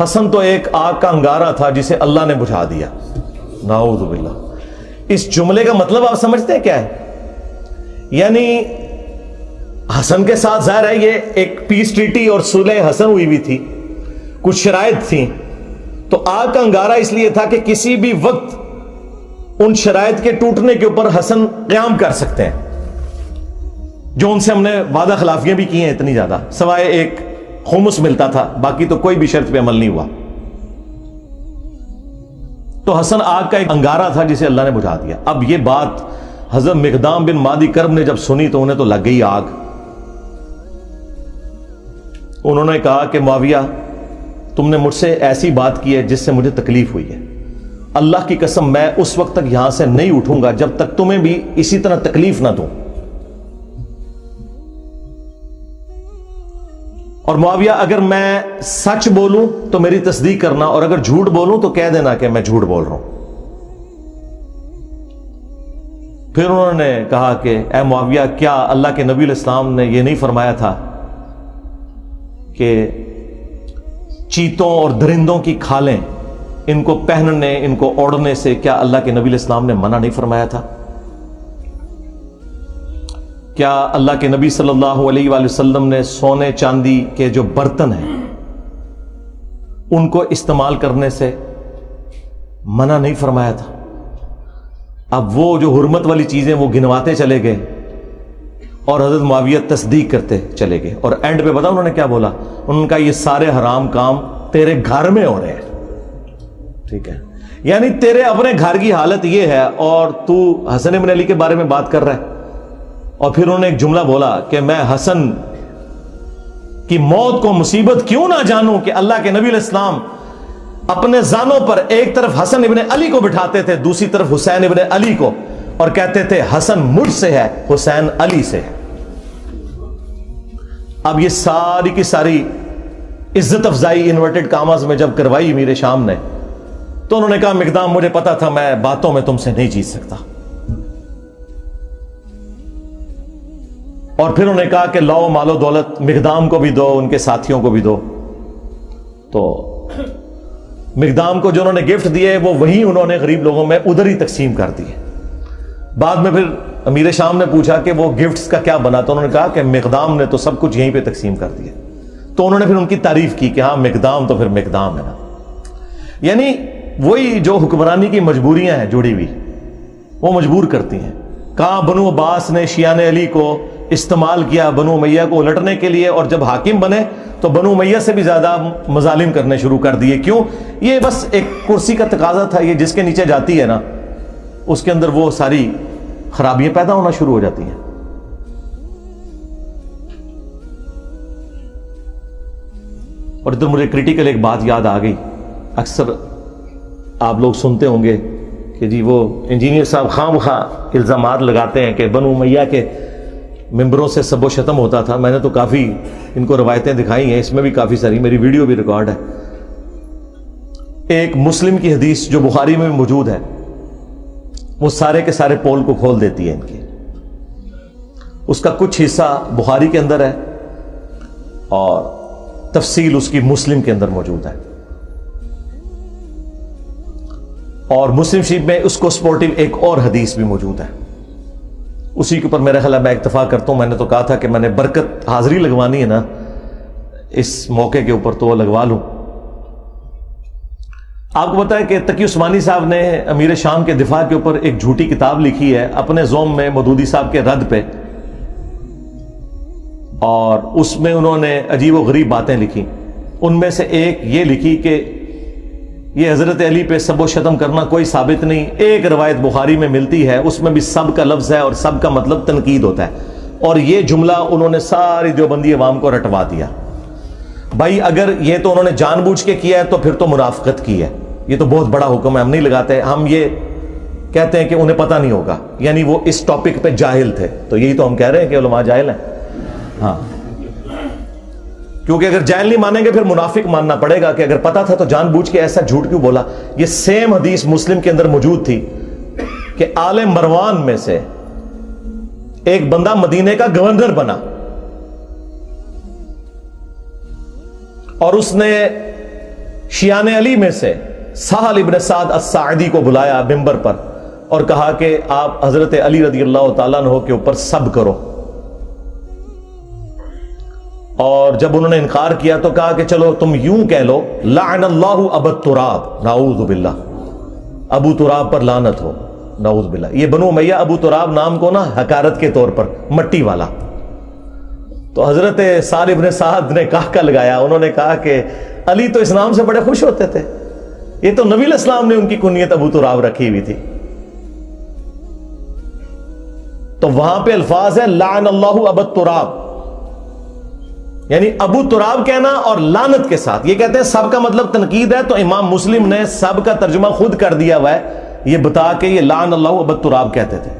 حسن تو ایک آگ کا انگارہ تھا جسے اللہ نے بجھا دیا. نعوذ باللہ. اس جملے کا مطلب آپ سمجھتے ہیں کیا ہے؟ یعنی حسن کے ساتھ ظاہر ہے یہ ایک پیس ٹریٹی اور صلح حسن ہوئی تھی, کچھ شرائط تھیں, تو آگ کا انگارہ اس لیے تھا کہ کسی بھی وقت ان شرائط کے ٹوٹنے کے اوپر حسن قیام کر سکتے ہیں, جو ان سے ہم نے وعدہ خلافیاں بھی کی ہیں اتنی زیادہ, سوائے ایک خمس ملتا تھا, باقی تو کوئی بھی شرط پہ عمل نہیں ہوا. تو حسن آگ کا ایک انگارہ تھا جسے اللہ نے بجھا دیا. اب یہ بات حضرت مقدام بن مادی کرب نے جب سنی تو انہیں تو لگ گئی آگ. انہوں نے کہا کہ معاویہ تم نے مجھ سے ایسی بات کی ہے جس سے مجھے تکلیف ہوئی ہے, اللہ کی قسم میں اس وقت تک یہاں سے نہیں اٹھوں گا جب تک تمہیں بھی اسی طرح تکلیف نہ دوں. اور معاویہ اگر میں سچ بولوں تو میری تصدیق کرنا, اور اگر جھوٹ بولوں تو کہہ دینا کہ میں جھوٹ بول رہا ہوں. پھر انہوں نے کہا کہ اے معاویہ کیا اللہ کے نبی علیہ السلام نے یہ نہیں فرمایا تھا کہ چیتوں اور درندوں کی کھالیں ان کو پہننے ان کو اوڑھنے سے کیا اللہ کے نبی علیہ السلام نے منع نہیں فرمایا تھا؟ کیا اللہ کے نبی صلی اللہ علیہ وآلہ وسلم نے سونے چاندی کے جو برتن ہیں ان کو استعمال کرنے سے منع نہیں فرمایا تھا؟ اب وہ جو حرمت والی چیزیں وہ گنواتے چلے گئے اور حضرت معاویہ تصدیق کرتے چلے گئے, اور اینڈ پہ پتا انہوں نے کیا بولا؟ انہوں نے کہا یہ سارے حرام کام تیرے گھر میں ہو رہے ہیں, ٹھیک ہے, یعنی تیرے اپنے گھر کی حالت یہ ہے اور تو حسن بن علی کے بارے میں بات کر رہا ہے. اور پھر انہوں نے ایک جملہ بولا کہ میں حسن کی موت کو مصیبت کیوں نہ جانوں کہ اللہ کے نبی علیہ السلام اپنے زانوں پر ایک طرف حسن ابن علی کو بٹھاتے تھے, دوسری طرف حسین ابن علی کو, اور کہتے تھے حسن مجھ سے ہے حسین علی سے ہے. اب یہ ساری کی ساری عزت افزائی انورٹڈ کاماز میں جب کروائی میرے شام نے, تو انہوں نے کہا مقدام مجھے پتا تھا میں باتوں میں تم سے نہیں جیت سکتا. اور پھر انہوں نے کہا کہ لاؤ مال و دولت مقدام کو بھی دو, ان کے ساتھیوں کو بھی دو. تو مقدام کو جو انہوں نے گفٹ دیے وہ وہی انہوں نے غریب لوگوں میں ادھر ہی تقسیم کر دیے. بعد میں پھر امیر شام نے پوچھا کہ وہ گفٹس کا کیا بنا, تو انہوں نے کہا کہ مقدام نے تو سب کچھ یہیں پہ تقسیم کر دیا. تو انہوں نے پھر ان کی تعریف کی کہ ہاں مقدام تو پھر مقدام ہے نا. یعنی وہی جو حکمرانی کی مجبوریاں ہیں جڑی ہوئی وہ مجبور کرتی ہیں. کہاں بنو عباس نے شیعان علی کو استعمال کیا بنو امیہ کو الٹنے کے لیے, اور جب حاکم بنے تو بنو امیہ سے بھی زیادہ مظالم کرنے شروع کر دیے. کیوں؟ یہ بس ایک کرسی کا تقاضا تھا, یہ جس کے نیچے جاتی ہے نا اس کے اندر وہ ساری خرابیاں پیدا ہونا شروع ہو جاتی ہیں. اور ادھر مجھے کریٹیکل ایک بات یاد آ گئی. اکثر آپ لوگ سنتے ہوں گے کہ جی وہ انجینئر صاحب خواہ مخواہ الزامات لگاتے ہیں کہ بنو امیہ کے ممبروں سے سب و شتم ہوتا تھا. میں نے تو کافی ان کو روایتیں دکھائی ہیں, اس میں بھی کافی ساری, میری ویڈیو بھی ریکارڈ ہے. ایک مسلم کی حدیث جو بخاری میں بھی موجود ہے وہ سارے کے سارے پول کو کھول دیتی ہے ان کی. اس کا کچھ حصہ بخاری کے اندر ہے اور تفصیل اس کی مسلم کے اندر موجود ہے. اور مسلم شریف میں اس کو سپورٹیو ایک اور حدیث بھی موجود ہے. اسی کے اوپر میرا خیال ہے میں اکتفا کرتا ہوں. میں نے تو کہا تھا کہ میں نے برکت حاضری لگوانی ہے نا اس موقع کے اوپر, تو وہ لگوا لوں. آپ کو پتا ہے کہ تقی عثمانی صاحب نے امیر شام کے دفاع کے اوپر ایک جھوٹی کتاب لکھی ہے اپنے زوم میں مودودی صاحب کے رد پہ, اور اس میں انہوں نے عجیب و غریب باتیں لکھی. ان میں سے ایک یہ لکھی کہ یہ حضرت علی پہ سب و شتم کرنا کوئی ثابت نہیں. ایک روایت بخاری میں ملتی ہے اس میں بھی سب کا لفظ ہے اور سب کا مطلب تنقید ہوتا ہے, اور یہ جملہ انہوں نے ساری دیوبندی عوام کو رٹوا دیا. بھائی اگر یہ تو انہوں نے جان بوجھ کے کیا ہے تو پھر تو منافقت کی ہے. یہ تو بہت بڑا حکم ہے, ہم نہیں لگاتے, ہم یہ کہتے ہیں کہ انہیں پتہ نہیں ہوگا, یعنی وہ اس ٹاپک پہ جاہل تھے. تو یہی تو ہم کہہ رہے ہیں کہ علماء جاہل ہیں. ہاں, کیونکہ اگر جاہل نہیں مانیں گے پھر منافق ماننا پڑے گا کہ اگر پتا تھا تو جان بوجھ کے ایسا جھوٹ کیوں بولا. یہ سیم حدیث مسلم کے اندر موجود تھی کہ آل مروان میں سے ایک بندہ مدینے کا گورنر بنا اور اس نے شیعان علی میں سے سہل ابن سعد الساعدی کو بلایا منبر پر اور کہا کہ آپ حضرت علی رضی اللہ تعالیٰ عنہ کے اوپر سب کرو، اور جب انہوں نے انکار کیا تو کہا کہ چلو تم یوں کہہ لو لعن اللہ ابا تراب، نعوذ باللہ، ابو تراب پر لعنت ہو، نعوذ باللہ۔ یہ بنو امیہ ابو تراب نام کو نا حقارت کے طور پر، مٹی والا۔ تو حضرت سہل ابن سعد نے کہا لگایا، انہوں نے کہا کہ علی تو اس نام سے بڑے خوش ہوتے تھے، یہ تو نبی علیہ السلام نے ان کی کنیت ابو تراب رکھی ہوئی تھی۔ تو وہاں پہ الفاظ ہے لعن اللہ ابا تراب، یعنی ابو تراب کہنا اور لعنت کے ساتھ۔ یہ کہتے ہیں سب کا مطلب تنقید ہے، تو امام مسلم نے سب کا ترجمہ خود کر دیا ہوا ہے، یہ بتا کے یہ لعن اللہ ابا تراب کہتے تھے۔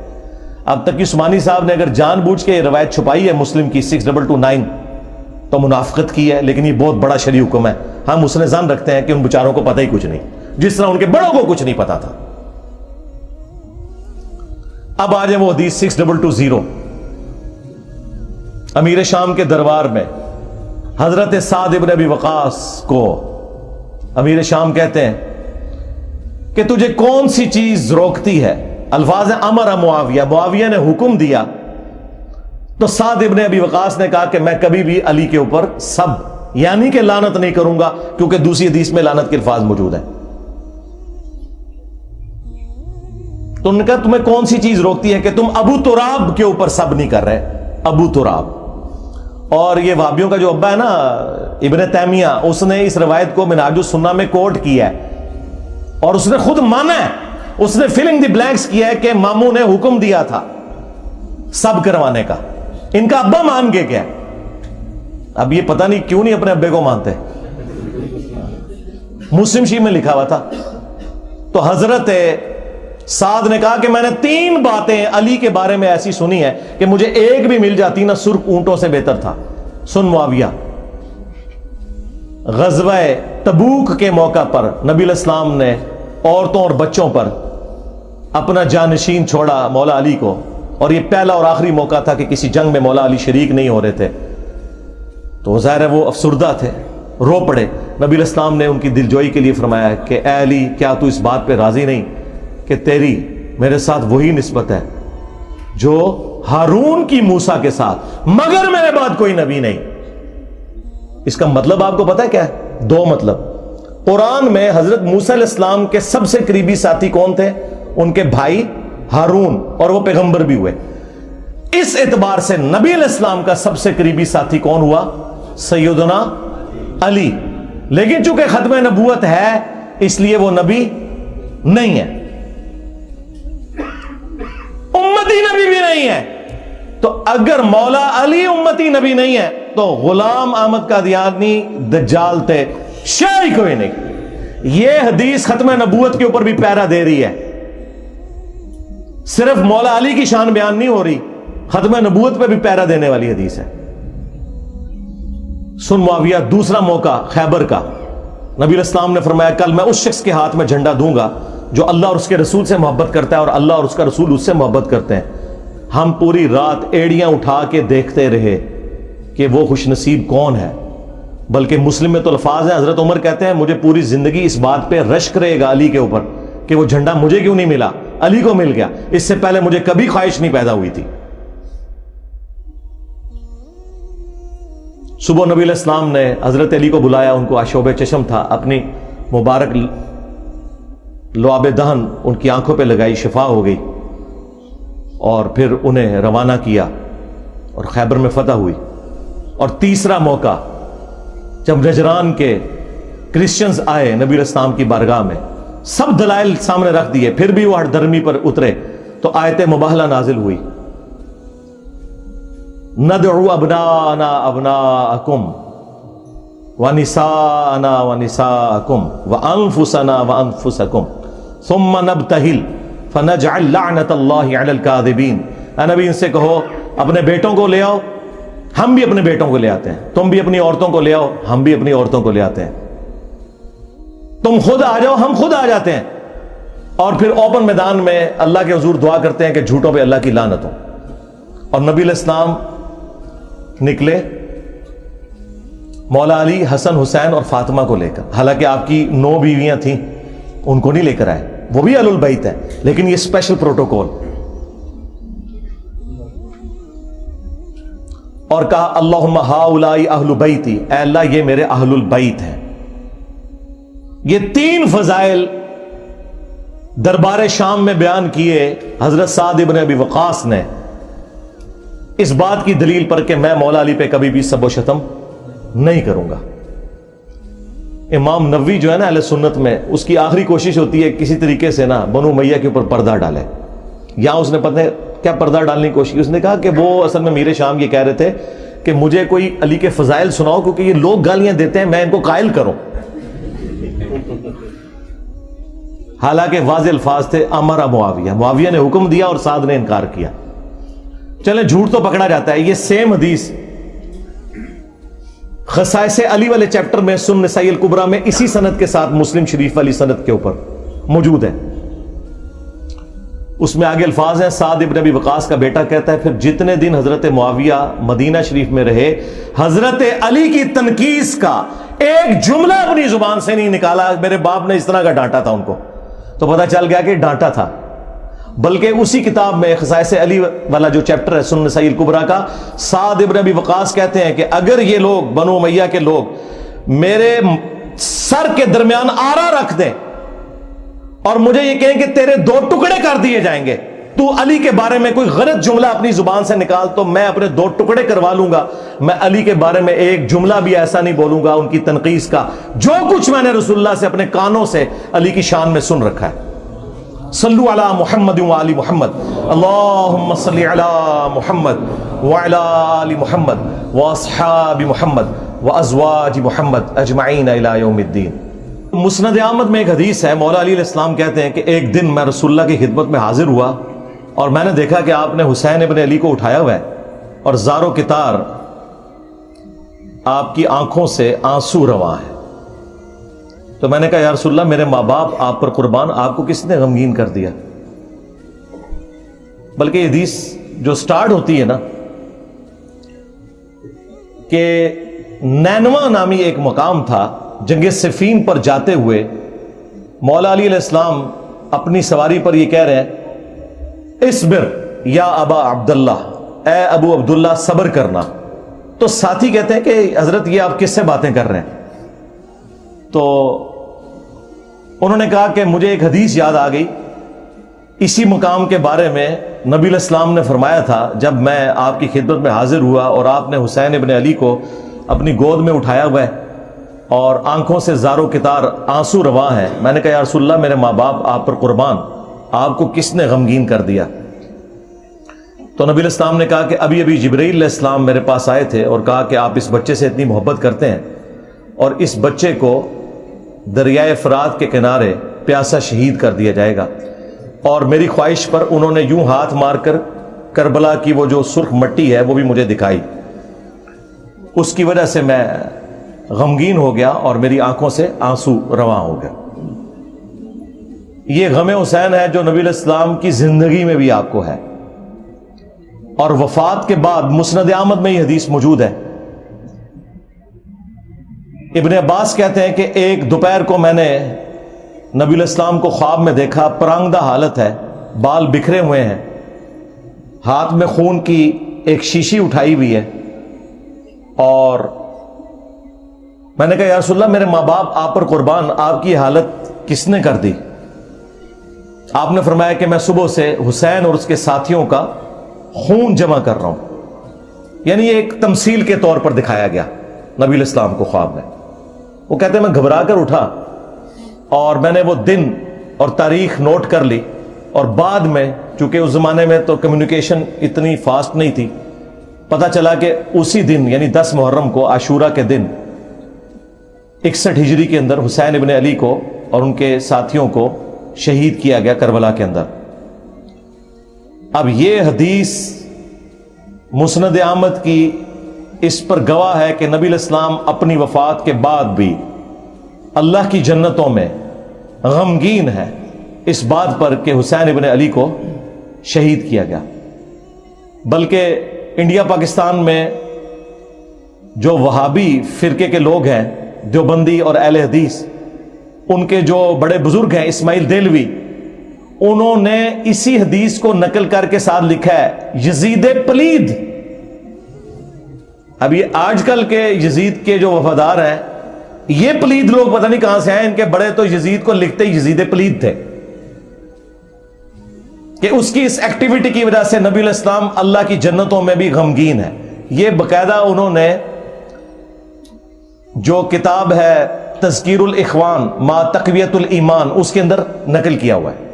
اب تک عثمانی صاحب نے اگر جان بوجھ کے یہ روایت چھپائی ہے مسلم کی 6229 تو منافقت کی ہے، لیکن یہ بہت بڑا شرعی حکم ہے۔ ہم اس نے ظن رکھتے ہیں کہ ان بیچاروں کو پتہ ہی کچھ نہیں، جس طرح ان کے بڑوں کو کچھ نہیں پتا تھا۔ اب آ جائیں وہ حدیث 6220، امیر شام کے دربار میں حضرت سعد ابن ابی وقاص کو امیر شام کہتے ہیں کہ تجھے کون سی چیز روکتی ہے؟ الفاظ ہے امر معاویہ، معاویہ نے حکم دیا، تو سعد ابن ابی وقاص نے کہا کہ میں کبھی بھی علی کے اوپر سب یعنی کہ لعنت نہیں کروں گا، کیونکہ دوسری حدیث میں لعنت کے الفاظ موجود ہیں۔ تو انہوں نے کہا تمہیں کون سی چیز روکتی ہے کہ تم ابو تراب کے اوپر سب نہیں کر رہے؟ ابو تراب، اور یہ وہابیوں کا جو ابا ہے نا ابن تیمیہ، اس نے اس روایت کو منہاج السنہ میں کوٹ کیا ہے، اور اس نے خود مانا ہے، اس نے فلنگ دی بلینکس کیا ہے کہ ماموں نے حکم دیا تھا سب کروانے کا۔ ان کا ابا مان کے کیا؟ اب یہ پتہ نہیں کیوں نہیں اپنے ابے کو مانتے، مسلم شیعہ میں لکھا ہوا تھا۔ تو حضرت سعد نے کہا کہ میں نے 3 باتیں علی کے بارے میں ایسی سنی ہے کہ مجھے ایک بھی مل جاتی نا سرخ اونٹوں سے بہتر تھا۔ سن معاویہ، غزوہ تبوک کے موقع پر نبی علیہ السلام نے عورتوں اور بچوں پر اپنا جانشین چھوڑا مولا علی کو، اور یہ پہلا اور آخری موقع تھا کہ کسی جنگ میں مولا علی شریک نہیں ہو رہے تھے، تو ظاہر ہے وہ افسردہ تھے، رو پڑے۔ نبی علیہ السلام نے ان کی دلجوئی کے لیے فرمایا کہ اے علی، کیا تو اس بات پہ راضی نہیں کہ تیری میرے ساتھ وہی نسبت ہے جو ہارون کی موسیٰ کے ساتھ، مگر میرے بعد کوئی نبی نہیں؟ اس کا مطلب آپ کو پتہ ہے کیا ہے؟ 2 مطلب۔ قرآن میں حضرت موسیٰ علیہ السلام کے سب سے قریبی ساتھی کون تھے؟ ان کے بھائی ہارون، اور وہ پیغمبر بھی ہوئے۔ اس اعتبار سے نبی علیہ السلام کا سب سے قریبی ساتھی کون ہوا؟ سیدنا علی۔ لیکن چونکہ ختم نبوت ہے اس لیے وہ نبی نہیں ہے، امتی نبی بھی نہیں ہے۔ تو اگر مولا علی امتی نبی نہیں ہے تو غلام احمد قادیانی دجال تھے، شاہی کوئی نہیں۔ یہ حدیث ختم نبوت کے اوپر بھی پیرا دے رہی ہے، صرف مولا علی کی شان بیان نہیں ہو رہی، ختم نبوت پہ بھی پیرا دینے والی حدیث ہے۔ سن معاویہ، دوسرا موقع خیبر کا، نبی علیہ السلام نے فرمایا کل میں اس شخص کے ہاتھ میں جھنڈا دوں گا جو اللہ اور اس کے رسول سے محبت کرتا ہے اور اللہ اور اس کا رسول اس سے محبت کرتے ہیں۔ ہم پوری رات ایڑیاں اٹھا کے دیکھتے رہے کہ وہ خوش نصیب کون ہے، بلکہ مسلم میں تو الفاظ ہیں، حضرت عمر کہتے ہیں مجھے پوری زندگی اس بات پہ رشک رہے گا علی کے اوپر کہ وہ جھنڈا مجھے کیوں نہیں ملا، علی کو مل گیا، اس سے پہلے مجھے کبھی خواہش نہیں پیدا ہوئی تھی۔ صبح نبی علیہ السلام نے حضرت علی کو بلایا، ان کو آشوب چشم تھا، اپنی مبارک لعاب دہن ان کی آنکھوں پہ لگائی، شفا ہو گئی، اور پھر انہیں روانہ کیا اور خیبر میں فتح ہوئی۔ اور تیسرا موقع جب نجران کے کرسچنز آئے نبی علیہ السلام کی بارگاہ میں، سب دلائل سامنے رکھ دیے، پھر بھی وہ ہٹ درمی پر اترے، تو آیت مباہلہ نازل ہوئی، ندعو ابناءنا ابناءکم ونساءنا ونساءکم وانفسنا وانفسکم ثم نبتہل فنجعل لعنت اللہ علی الکاذبین۔ اے نبی ان سے کہو اپنے بیٹوں کو لے آؤ، ہم بھی اپنے بیٹوں کو لے آتے ہیں، تم بھی اپنی عورتوں کو لے آؤ، ہم بھی اپنی عورتوں کو لے آتے ہیں، تم خود آ جاؤ، ہم خود آ جاتے ہیں، اور پھر اوپن میدان میں اللہ کے حضور دعا کرتے ہیں کہ جھوٹوں پہ اللہ کی لعنت ہو۔ اور نبی علیہ السلام نکلے، مولا علی حسن حسین اور فاطمہ کو لے کر، حالانکہ آپ کی 9 بیویاں تھیں، ان کو نہیں لے کر آئے، وہ بھی اہل البیت ہے، لیکن یہ اسپیشل پروٹوکول. اور کہا اللہم ہؤلاء اہل بیتی، اے اللہ یہ میرے اہل البیت ہیں. یہ 3 فضائل دربار شام میں بیان کیے حضرت سعد ابن ابی وقاص نے، اس بات کی دلیل پر کہ میں مولا علی پہ کبھی بھی سب و شتم نہیں کروں گا. امام نووی جو ہے نا اہل سنت میں، اس کی آخری کوشش ہوتی ہے کسی طریقے سے نا بنو امیہ کے اوپر پردہ ڈالے. یہاں اس نے پتہ ہے کیا پردہ ڈالنے کی کوشش کی؟ اس نے کہا کہ وہ اصل میں میر شام یہ کہہ رہے تھے کہ مجھے کوئی علی کے فضائل سناؤ، کیونکہ یہ لوگ گالیاں دیتے ہیں، میں ان کو قائل کروں. حالانکہ واضح الفاظ تھے امر معاویہ، معاویہ نے حکم دیا اور سعد نے انکار کیا. چلیں جھوٹ تو پکڑا جاتا ہے. یہ سیم حدیث خصائص علی والے چیپٹر میں سنن نسائی الکبریٰ میں اسی سند کے ساتھ مسلم شریف والی سند کے اوپر موجود ہے. اس میں آگے الفاظ ہیں، سعد ابن ابی وقاص کا بیٹا کہتا ہے پھر جتنے دن حضرت معاویہ مدینہ شریف میں رہے، حضرت علی کی تنقیص کا ایک جملہ اپنی زبان سے نہیں نکالا. میرے باپ نے اس طرح کا ڈانٹا تھا ان کو، تو پتہ چل گیا کہ ڈانٹا تھا. بلکہ اسی کتاب میں خصائص علی والا جو چیپٹر ہے سنن نسائی الکبریٰ کا، سعد ابن ابی وقاص کہتے ہیں کہ اگر یہ لوگ بنو امیہ کے لوگ میرے سر کے درمیان آرا رکھ دیں اور مجھے یہ کہیں کہ تیرے 2 ٹکڑے کر دیے جائیں گے، تو علی کے بارے میں کوئی غلط جملہ اپنی زبان سے نکال تو میں اپنے 2 ٹکڑے کروا لوں گا. میں علی کے بارے میں ایک جملہ بھی ایسا نہیں بولوں گا ان کی تنقیص کا جو کچھ میں نے رسول اللہ سے اپنے کانوں سے علی کی شان میں سن رکھا ہے. صلو علی محمد وعلی محمد، اللہم صلی علی محمد وعلی آل محمد واصحاب محمد وازواج محمد اجمعین الی یوم الدین. مسند احمد میں ایک حدیث ہے، مولا علی علیہ السلام کہتے ہیں کہ ایک دن میں رسول اللہ کی خدمت میں حاضر ہوا اور میں نے دیکھا کہ آپ نے حسین ابن علی کو اٹھایا ہوا ہے اور زار و کتار آپ کی آنکھوں سے آنسو رواں ہے. تو میں نے کہا یا رسول اللہ میرے ماں باپ آپ پر قربان، آپ کو کس نے غمگین کر دیا؟ بلکہ یہ حدیث جو سٹارٹ ہوتی ہے نا کہ نینوا نامی ایک مقام تھا، جنگ صفین پر جاتے ہوئے مولا علی علیہ السلام اپنی سواری پر یہ کہہ رہے ہیں اصبر یا ابا عبداللہ، اے ابو عبداللہ صبر کرنا. تو ساتھی کہتے ہیں کہ حضرت یہ آپ کس سے باتیں کر رہے ہیں؟ تو انہوں نے کہا کہ مجھے ایک حدیث یاد آ گئی، اسی مقام کے بارے میں نبی علیہ السلام نے فرمایا تھا جب میں آپ کی خدمت میں حاضر ہوا اور آپ نے حسین ابن علی کو اپنی گود میں اٹھایا ہوا ہے اور آنکھوں سے زار و کتار آنسو رواں ہے. میں نے کہا یا رسول اللہ میرے ماں باپ آپ پر قربان، آپ کو کس نے غمگین کر دیا؟ تو نبی علیہ السلام نے کہا کہ ابھی ابھی جبرائیل علیہ السلام میرے پاس آئے تھے اور کہا کہ آپ اس بچے سے اتنی محبت کرتے ہیں اور اس بچے کو دریائے فرات کے کنارے پیاسا شہید کر دیا جائے گا. اور میری خواہش پر انہوں نے یوں ہاتھ مار کر کربلا کی وہ جو سرخ مٹی ہے وہ بھی مجھے دکھائی. اس کی وجہ سے میں غمگین ہو گیا اور میری آنکھوں سے آنسو رواں ہو گیا. یہ غم حسین ہے جو نبی علیہ السلام کی زندگی میں بھی آپ کو ہے اور وفات کے بعد مسند احمد میں یہ حدیث موجود ہے. ابن عباس کہتے ہیں کہ ایک دوپہر کو میں نے نبی علیہ السلام کو خواب میں دیکھا، پرانگدہ حالت ہے، بال بکھرے ہوئے ہیں، ہاتھ میں خون کی ایک شیشی اٹھائی ہوئی ہے اور میں نے کہا یا رسول اللہ میرے ماں باپ آپ پر قربان، آپ کی حالت کس نے کر دی؟ آپ نے فرمایا کہ میں صبح سے حسین اور اس کے ساتھیوں کا خون جمع کر رہا ہوں. یعنی یہ ایک تمثیل کے طور پر دکھایا گیا نبی علیہ السلام کو خواب میں. وہ کہتے ہیں میں گھبرا کر اٹھا اور میں نے وہ دن اور تاریخ نوٹ کر لی اور بعد میں چونکہ اس زمانے میں تو کمیونیکیشن اتنی فاسٹ نہیں تھی، پتہ چلا کہ اسی دن یعنی 10 محرم کو عاشورہ کے دن 61 ہجری کے اندر حسین ابن علی کو اور ان کے ساتھیوں کو شہید کیا گیا کربلا کے اندر. اب یہ حدیث مسند احمد کی اس پر گواہ ہے کہ نبی علیہ السلام اپنی وفات کے بعد بھی اللہ کی جنتوں میں غمگین ہے اس بات پر کہ حسین ابن علی کو شہید کیا گیا. بلکہ انڈیا پاکستان میں جو وہابی فرقے کے لوگ ہیں، دیوبندی اور اہل حدیث، ان کے جو بڑے بزرگ ہیں اسماعیل دہلوی، انہوں نے اسی حدیث کو نقل کر کے ساتھ لکھا ہے یزید پلید۔ اب یہ آج کل کے یزید کے جو وفادار ہیں، یہ پلید لوگ پتہ نہیں کہاں سے ہیں، ان کے بڑے تو یزید کو لکھتے ہی یزید پلید تھے کہ اس کی اس ایکٹیویٹی کی وجہ سے نبی علیہ السلام اللہ کی جنتوں میں بھی غمگین ہے۔ یہ باقاعدہ انہوں نے جو کتاب ہے تذکیر الاخوان ما تقویت الایمان، اس کے اندر نقل کیا ہوا ہے،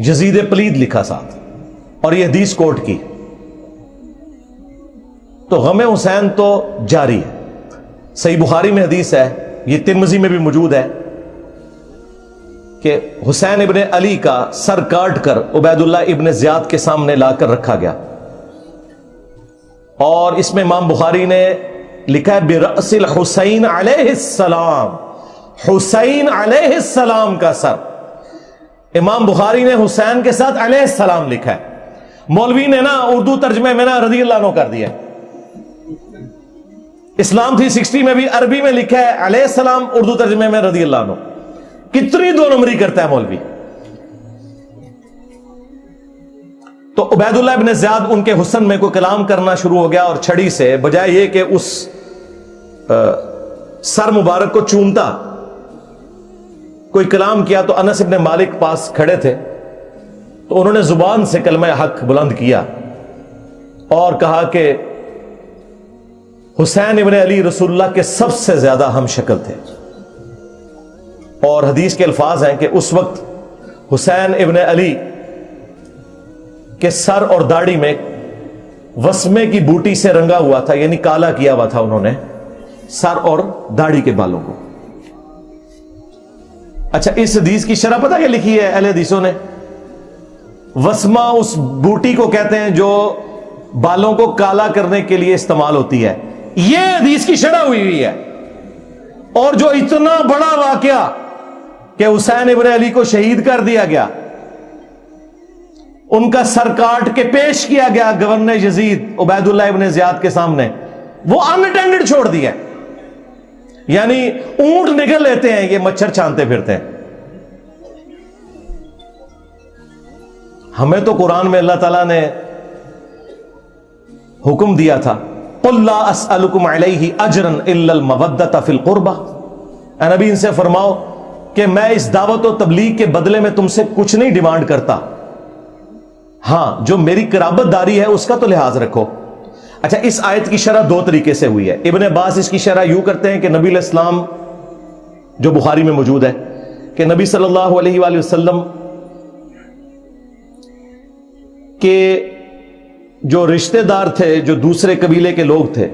یزید پلید لکھا ساتھ، اور یہ حدیث کوٹ کی۔ تو غم حسین تو جاری ہے۔ صحیح بخاری میں حدیث ہے، یہ ترمذی میں بھی موجود ہے، کہ حسین ابن علی کا سر کاٹ کر عبید اللہ ابن زیاد کے سامنے لا کر رکھا گیا، اور اس میں امام بخاری نے لکھا ہے برأس الحسین علیہ السلام، حسین علیہ السلام کا سر۔ امام بخاری نے حسین کے ساتھ علیہ السلام لکھا ہے، مولوی نے نا اردو ترجمے میں نا رضی اللہ عنہ کر دیا۔ اسلام 360 میں بھی عربی میں لکھا ہے علیہ السلام، اردو ترجمے میں رضی اللہ عنہ۔ کتنی دو نمبری کرتا ہے مولوی۔ تو عبید اللہ ابن زیاد ان کے حسن میں کوئی کلام کرنا شروع ہو گیا، اور چھڑی سے بجائے یہ کہ اس سر مبارک کو چومتا، کوئی کلام کیا تو انس ابن مالک پاس کھڑے تھے، تو انہوں نے زبان سے کلمہ حق بلند کیا اور کہا کہ حسین ابن علی رسول اللہ کے سب سے زیادہ ہم شکل تھے۔ اور حدیث کے الفاظ ہیں کہ اس وقت حسین ابن علی کے سر اور داڑھی میں وسمے کی بوٹی سے رنگا ہوا تھا، یعنی کالا کیا ہوا تھا انہوں نے سر اور داڑھی کے بالوں کو۔ اچھا، اس حدیث کی شرح پتہ کیا لکھی ہے اہل حدیثوں نے؟ وسمہ اس بوٹی کو کہتے ہیں جو بالوں کو کالا کرنے کے لیے استعمال ہوتی ہے۔ یہ حدیث کی شرح ہوئی ہے۔ اور جو اتنا بڑا واقعہ کہ حسین ابن علی کو شہید کر دیا گیا، ان کا سر کاٹ کے پیش کیا گیا گورنر یزید عبید اللہ ابن زیاد کے سامنے، وہ اناٹینڈڈ چھوڑ دیا، یعنی اونٹ نگل لیتے ہیں، یہ مچھر چھانتے پھرتے ہیں۔ ہمیں تو قرآن میں اللہ تعالیٰ نے حکم دیا تھا قُلْ لَا أَسْأَلُكُمْ عَلَيْهِ أَجْرًا إِلَّا الْمَوَدَّةَ فِي الْقُرْبَةِ، اے نبی ان سے فرماؤ کہ میں اس دعوت و تبلیغ کے بدلے میں تم سے کچھ نہیں ڈیمانڈ کرتا، ہاں جو میری قرابت داری ہے اس کا تو لحاظ رکھو۔ اچھا، اس آیت کی شرح دو طریقے سے ہوئی ہے۔ ابن عباس اس کی شرح یوں کرتے ہیں کہ نبی علیہ السلام، جو بخاری میں موجود ہے، کہ نبی صلی اللہ علیہ وآلہ وسلم کے جو رشتہ دار تھے، جو دوسرے قبیلے کے لوگ تھے،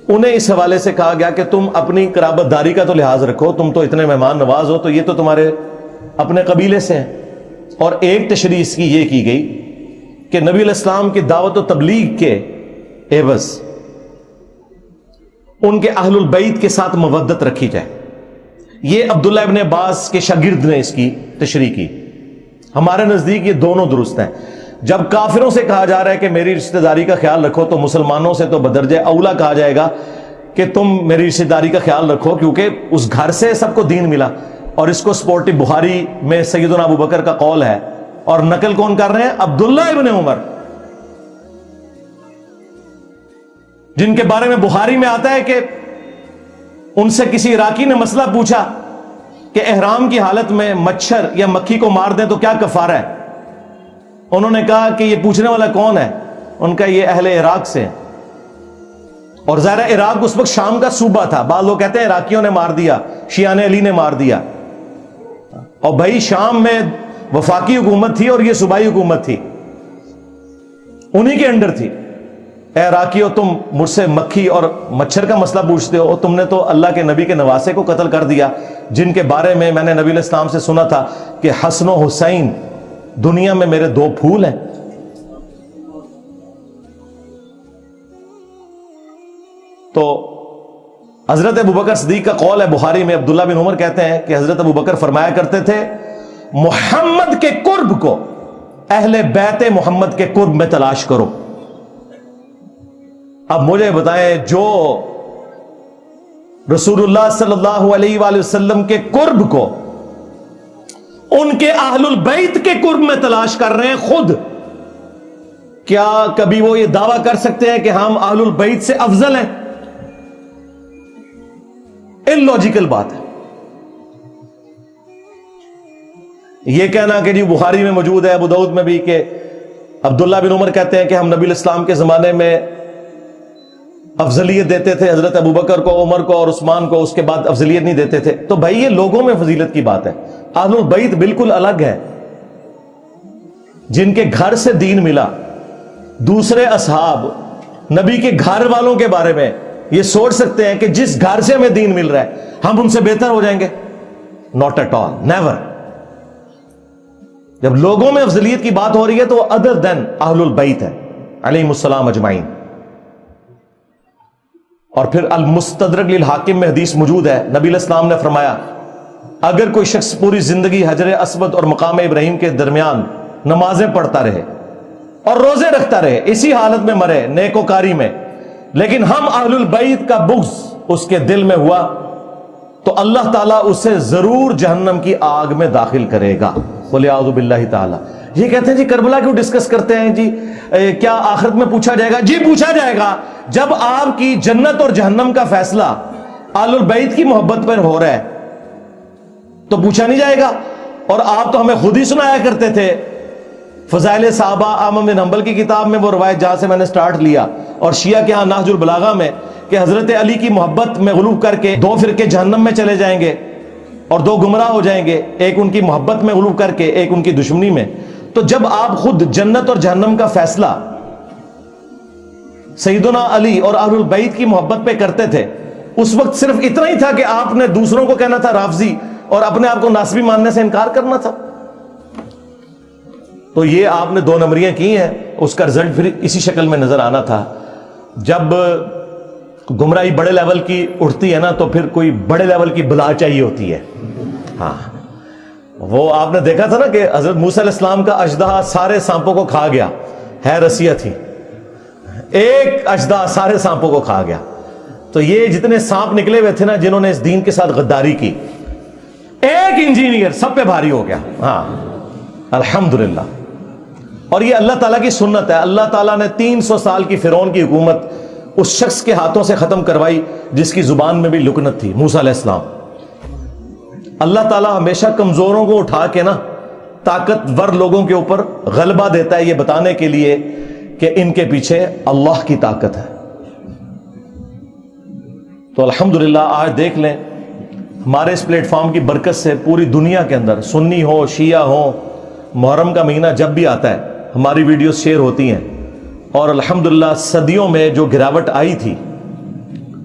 انہیں اس حوالے سے کہا گیا کہ تم اپنی قرابت داری کا تو لحاظ رکھو، تم تو اتنے مہمان نواز ہو، تو یہ تو تمہارے اپنے قبیلے سے ہیں۔ اور ایک تشریح اس کی یہ کی گئی کہ نبی علیہ السلام کی دعوت و تبلیغ کے عوض ان کے اہل البیت کے ساتھ مودت رکھی جائے۔ یہ عبداللہ ابن عباس کے شاگرد نے اس کی تشریح کی۔ ہمارے نزدیک یہ دونوں درست ہیں۔ جب کافروں سے کہا جا رہا ہے کہ میری رشتہ داری کا خیال رکھو، تو مسلمانوں سے تو بدرجہ اولا کہا جائے گا کہ تم میری رشتہ داری کا خیال رکھو، کیونکہ اس گھر سے سب کو دین ملا۔ اور اس کو سپورٹی بخاری میں سیدنا ابو بکر کا قول ہے، اور نقل کون کر رہے ہیں؟ عبداللہ ابن عمر، جن کے بارے میں بخاری میں آتا ہے کہ ان سے کسی عراقی نے مسئلہ پوچھا کہ احرام کی حالت میں مچھر یا مکھی کو مار دیں تو کیا کفارہ ہے؟ انہوں نے کہا کہ یہ پوچھنے والا کون ہے؟ ان کا یہ اہل عراق سے، اور ظاہر عراق اس وقت شام کا صوبہ تھا۔ بعض لوگ کہتے ہیں عراقیوں نے مار دیا، شیعان علی نے مار دیا، اور بھائی شام میں وفاقی حکومت تھی اور یہ صوبائی حکومت تھی، انہی کے انڈر تھی۔ اے عراقیوں، تم مجھ سے مکھی اور مچھر کا مسئلہ پوچھتے ہو، تم نے تو اللہ کے نبی کے نواسے کو قتل کر دیا، جن کے بارے میں نے نبی علیہ السلام سے سنا تھا کہ حسن و حسین دنیا میں میرے دو پھول ہیں۔ تو حضرت ابوبکر صدیق کا قول ہے بخاری میں، عبداللہ بن عمر کہتے ہیں کہ حضرت ابوبکر فرمایا کرتے تھے محمد کے قرب کو اہل بیت محمد کے قرب میں تلاش کرو۔ اب مجھے بتائیں، جو رسول اللہ صلی اللہ علیہ وآلہ وسلم کے قرب کو ان کے اہل البیت کے قرب میں تلاش کر رہے ہیں خود، کیا کبھی وہ یہ دعویٰ کر سکتے ہیں کہ ہم اہل البیت سے افضل ہیں؟ اللاجیکل بات ہے یہ کہنا کہ جی بخاری میں موجود ہے، ابو داؤد میں بھی، کہ عبداللہ بن عمر کہتے ہیں کہ ہم نبی الاسلام کے زمانے میں افضلیت دیتے تھے حضرت ابوبکر کو، عمر کو اور عثمان کو، اس کے بعد افضلیت نہیں دیتے تھے. تو بھائی یہ لوگوں میں فضیلت کی بات ہے. اہل البیت بالکل الگ ہے، جن کے گھر سے دین ملا. دوسرے اصحاب نبی کے گھر والوں کے بارے میں یہ سوچ سکتے ہیں کہ جس گھر سے ہمیں دین مل رہا ہے ہم ان سے بہتر ہو جائیں گے؟ Not at all, never. جب لوگوں میں افضلیت کی بات ہو رہی ہے تو وہ ادر دین اہل البیت ہے علیہم السلام اجمعین. اور پھر المستدرک للحاکم میں حدیث موجود ہے، نبی علیہ السلام نے فرمایا اگر کوئی شخص پوری زندگی حجر اسود اور مقام ابراہیم کے درمیان نمازیں پڑھتا رہے اور روزے رکھتا رہے، اسی حالت میں مرے نیکوکاری میں، لیکن ہم اہل البیت کا بغض اس کے دل میں ہوا، تو اللہ تعالیٰ اسے ضرور جہنم کی آگ میں داخل کرے گا. وَلِعَوْذُ بِاللَّهِ تعالیٰ. یہ کہتے ہیں جی کربلا کیوں ڈسکس کرتے ہیں جی؟ کیا آخرت میں پوچھا جائے گا؟ جی پوچھا جائے گا. جب آپ کی جنت اور جہنم کا فیصلہ اہل البیت کی محبت پر ہو رہا ہے تو پوچھا نہیں جائے گا؟ اور آپ تو ہمیں خود ہی سنایا کرتے تھے فضائل صحابہ احمد بن حنبل کی کتاب میں، وہ روایت جہاں سے میں نے سٹارٹ لیا، اور شیعہ کے ہاں نہج البلاغہ میں، کہ حضرت علی کی محبت میں غلوب کر کے 2 فرقے جہنم میں چلے جائیں گے اور 2 گمراہ ہو جائیں گے، ایک ان کی محبت میں غلوب کر کے، ایک ان کی دشمنی میں. تو جب آپ خود جنت اور جہنم کا فیصلہ سیدنا علی اور اہل البیت کی محبت پہ کرتے تھے، اس وقت صرف اتنا ہی تھا کہ آپ نے دوسروں کو کہنا تھا رافضی اور اپنے آپ کو ناصبی ماننے سے انکار کرنا تھا. تو یہ آپ نے 2 نمبریاں کی ہیں، اس کا رزلٹ پھر اسی شکل میں نظر آنا تھا. جب گمراہی بڑے لیول کی اٹھتی ہے نا تو پھر کوئی بڑے لیول کی بلا چاہیے ہوتی ہے. ہاں وہ آپ نے دیکھا تھا نا کہ حضرت موسیٰ علیہ السلام کا اژدہا سارے سانپوں کو کھا گیا، ہے رسیہ تھی، ایک اژدہا سارے سانپوں کو کھا گیا. تو یہ جتنے سانپ نکلے ہوئے تھے نا جنہوں نے اس دین کے ساتھ غداری کی، ایک انجینئر سب پہ بھاری ہو گیا. ہاں الحمدللہ. اور یہ اللہ تعالیٰ کی سنت ہے. اللہ تعالیٰ نے 300 سال کی فرعون کی حکومت اس شخص کے ہاتھوں سے ختم کروائی جس کی زبان میں بھی لکنت تھی، موسیٰ علیہ السلام. اللہ تعالیٰ ہمیشہ کمزوروں کو اٹھا کے نا طاقتور لوگوں کے اوپر غلبہ دیتا ہے، یہ بتانے کے لیے کہ ان کے پیچھے اللہ کی طاقت ہے. تو الحمدللہ آج دیکھ لیں ہمارے اس پلیٹ فارم کی برکت سے پوری دنیا کے اندر سنی ہو شیعہ ہو، محرم کا مہینہ جب بھی آتا ہے ہماری ویڈیوز شیئر ہوتی ہیں، اور الحمدللہ صدیوں میں جو گراوٹ آئی تھی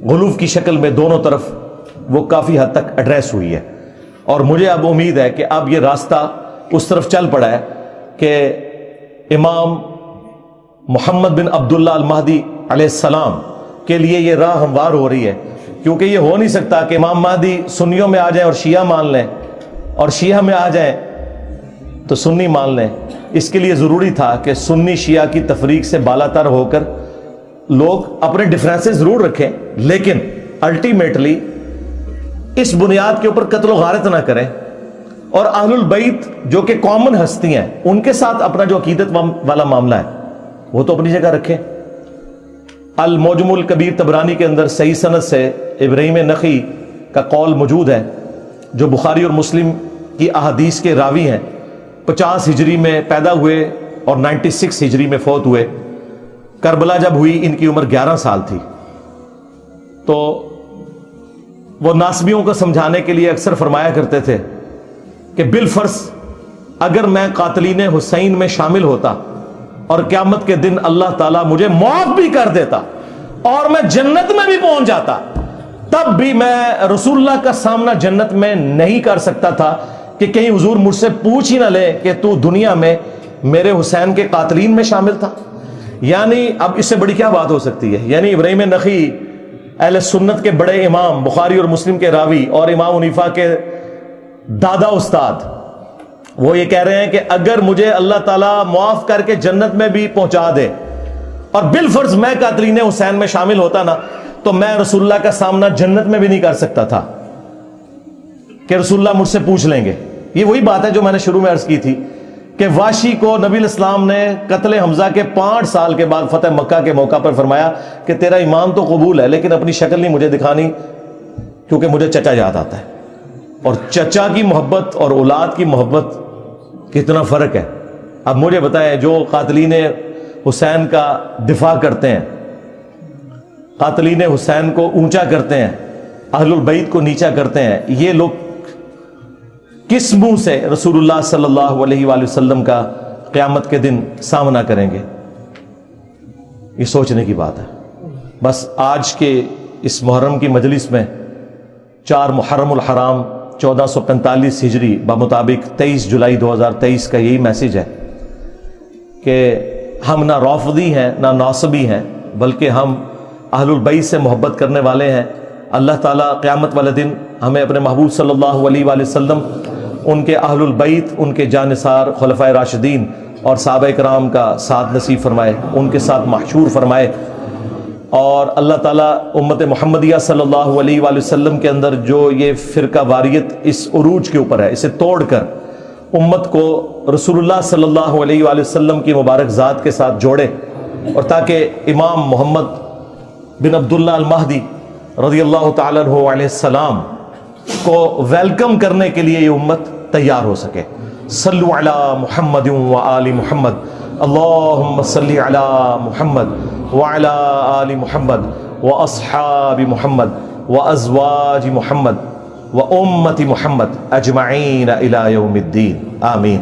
غلو کی شکل میں دونوں طرف، وہ کافی حد تک ایڈریس ہوئی ہے. اور مجھے اب امید ہے کہ اب یہ راستہ اس طرف چل پڑا ہے کہ امام محمد بن عبداللہ المہدی علیہ السلام کے لیے یہ راہ ہموار ہو رہی ہے. کیونکہ یہ ہو نہیں سکتا کہ امام مہدی سنیوں میں آ جائیں اور شیعہ مان لیں، اور شیعہ میں آ جائیں تو سنی مان لیں. اس کے لیے ضروری تھا کہ سنی شیعہ کی تفریق سے بالا تر ہو کر لوگ اپنے ڈفرینسز ضرور رکھیں، لیکن الٹیمیٹلی اس بنیاد کے اوپر قتل و غارت نہ کریں، اور اہل البیت جو کہ کامن ہستی ہیں ان کے ساتھ اپنا جو عقیدت والا معاملہ ہے وہ تو اپنی جگہ رکھیں. المعجم الکبیر طبرانی کے اندر صحیح سند سے ابراہیم نخعی کا قول موجود ہے، جو بخاری اور مسلم کی احادیث کے راوی ہیں. 50 ہجری میں پیدا ہوئے اور 96 ہجری میں فوت ہوئے. کربلا جب ہوئی ان کی عمر 11 سال تھی. تو وہ ناسبیوں کو سمجھانے کے لیے اکثر فرمایا کرتے تھے کہ بالفرض اگر میں قاتلین حسین میں شامل ہوتا اور قیامت کے دن اللہ تعالیٰ مجھے معاف بھی کر دیتا اور میں جنت میں بھی پہنچ جاتا، تب بھی میں رسول اللہ کا سامنا جنت میں نہیں کر سکتا تھا کہ کہیں حضور مجھ سے پوچھ ہی نہ لے کہ تو دنیا میں میرے حسین کے قاتلین میں شامل تھا. یعنی اب اس سے بڑی کیا بات ہو سکتی ہے؟ یعنی ابراہیم نخعی اہل سنت کے بڑے امام، بخاری اور مسلم کے راوی اور امام حنیفہ کے دادا استاد، وہ یہ کہہ رہے ہیں کہ اگر مجھے اللہ تعالیٰ معاف کر کے جنت میں بھی پہنچا دے اور بالفرض میں قاتلین حسین میں شامل ہوتا نا تو میں رسول اللہ کا سامنا جنت میں بھی نہیں کر سکتا تھا کہ رسول اللہ مجھ سے پوچھ لیں گے. یہ وہی بات ہے جو میں نے شروع میں عرض کی تھی کہ واشی کو نبی الاسلام نے قتل حمزہ کے 5 سال کے بعد فتح مکہ کے موقع پر فرمایا کہ تیرا ایمان تو قبول ہے لیکن اپنی شکل نہیں مجھے دکھانی کیونکہ مجھے چچا یاد آتا ہے. اور چچا کی محبت اور اولاد کی محبت کتنا فرق ہے. اب مجھے بتائیں جو قاتلین حسین کا دفاع کرتے ہیں، قاتلین حسین کو اونچا کرتے ہیں، اہل البیت کو نیچا کرتے ہیں، یہ لوگ کس منہ سے رسول اللہ صلی اللہ علیہ وآلہ وسلم کا قیامت کے دن سامنا کریں گے؟ یہ سوچنے کی بات ہے. بس آج کے اس محرم کی مجلس میں 4 محرم الحرام 1445 ہجری بمطابق 23 جولائی 2023 کا یہی میسج ہے کہ ہم نہ رافضی ہیں نہ ناصبی ہیں، بلکہ ہم اہل البیت سے محبت کرنے والے ہیں. اللہ تعالیٰ قیامت والے دن ہمیں اپنے محبوب صلی اللہ علیہ وآلہ وسلم، ان کے اہل البیت، ان کے جانثار خلفائے راشدین اور صحابہ کرام کا ساتھ نصیب فرمائے، ان کے ساتھ محشور فرمائے. اور اللہ تعالیٰ امت محمدیہ صلی اللہ علیہ وآلہ وسلم کے اندر جو یہ فرقہ واریت اس عروج کے اوپر ہے، اسے توڑ کر امت کو رسول اللہ صلی اللہ علیہ وآلہ وسلم کی مبارک ذات کے ساتھ جوڑے، اور تاکہ امام محمد بن عبداللہ المہدی رضی اللہ تعالیٰ عنہ علیہ السلام کو ویلکم کرنے کے لیے یہ امت تیار ہو سکے. صلو علی محمد و آل محمد، اللہم صلی علی محمد وعلی آل محمد و اصحاب محمد و ازواج محمد و امت محمد اجمعین الی یوم الدین. آمین.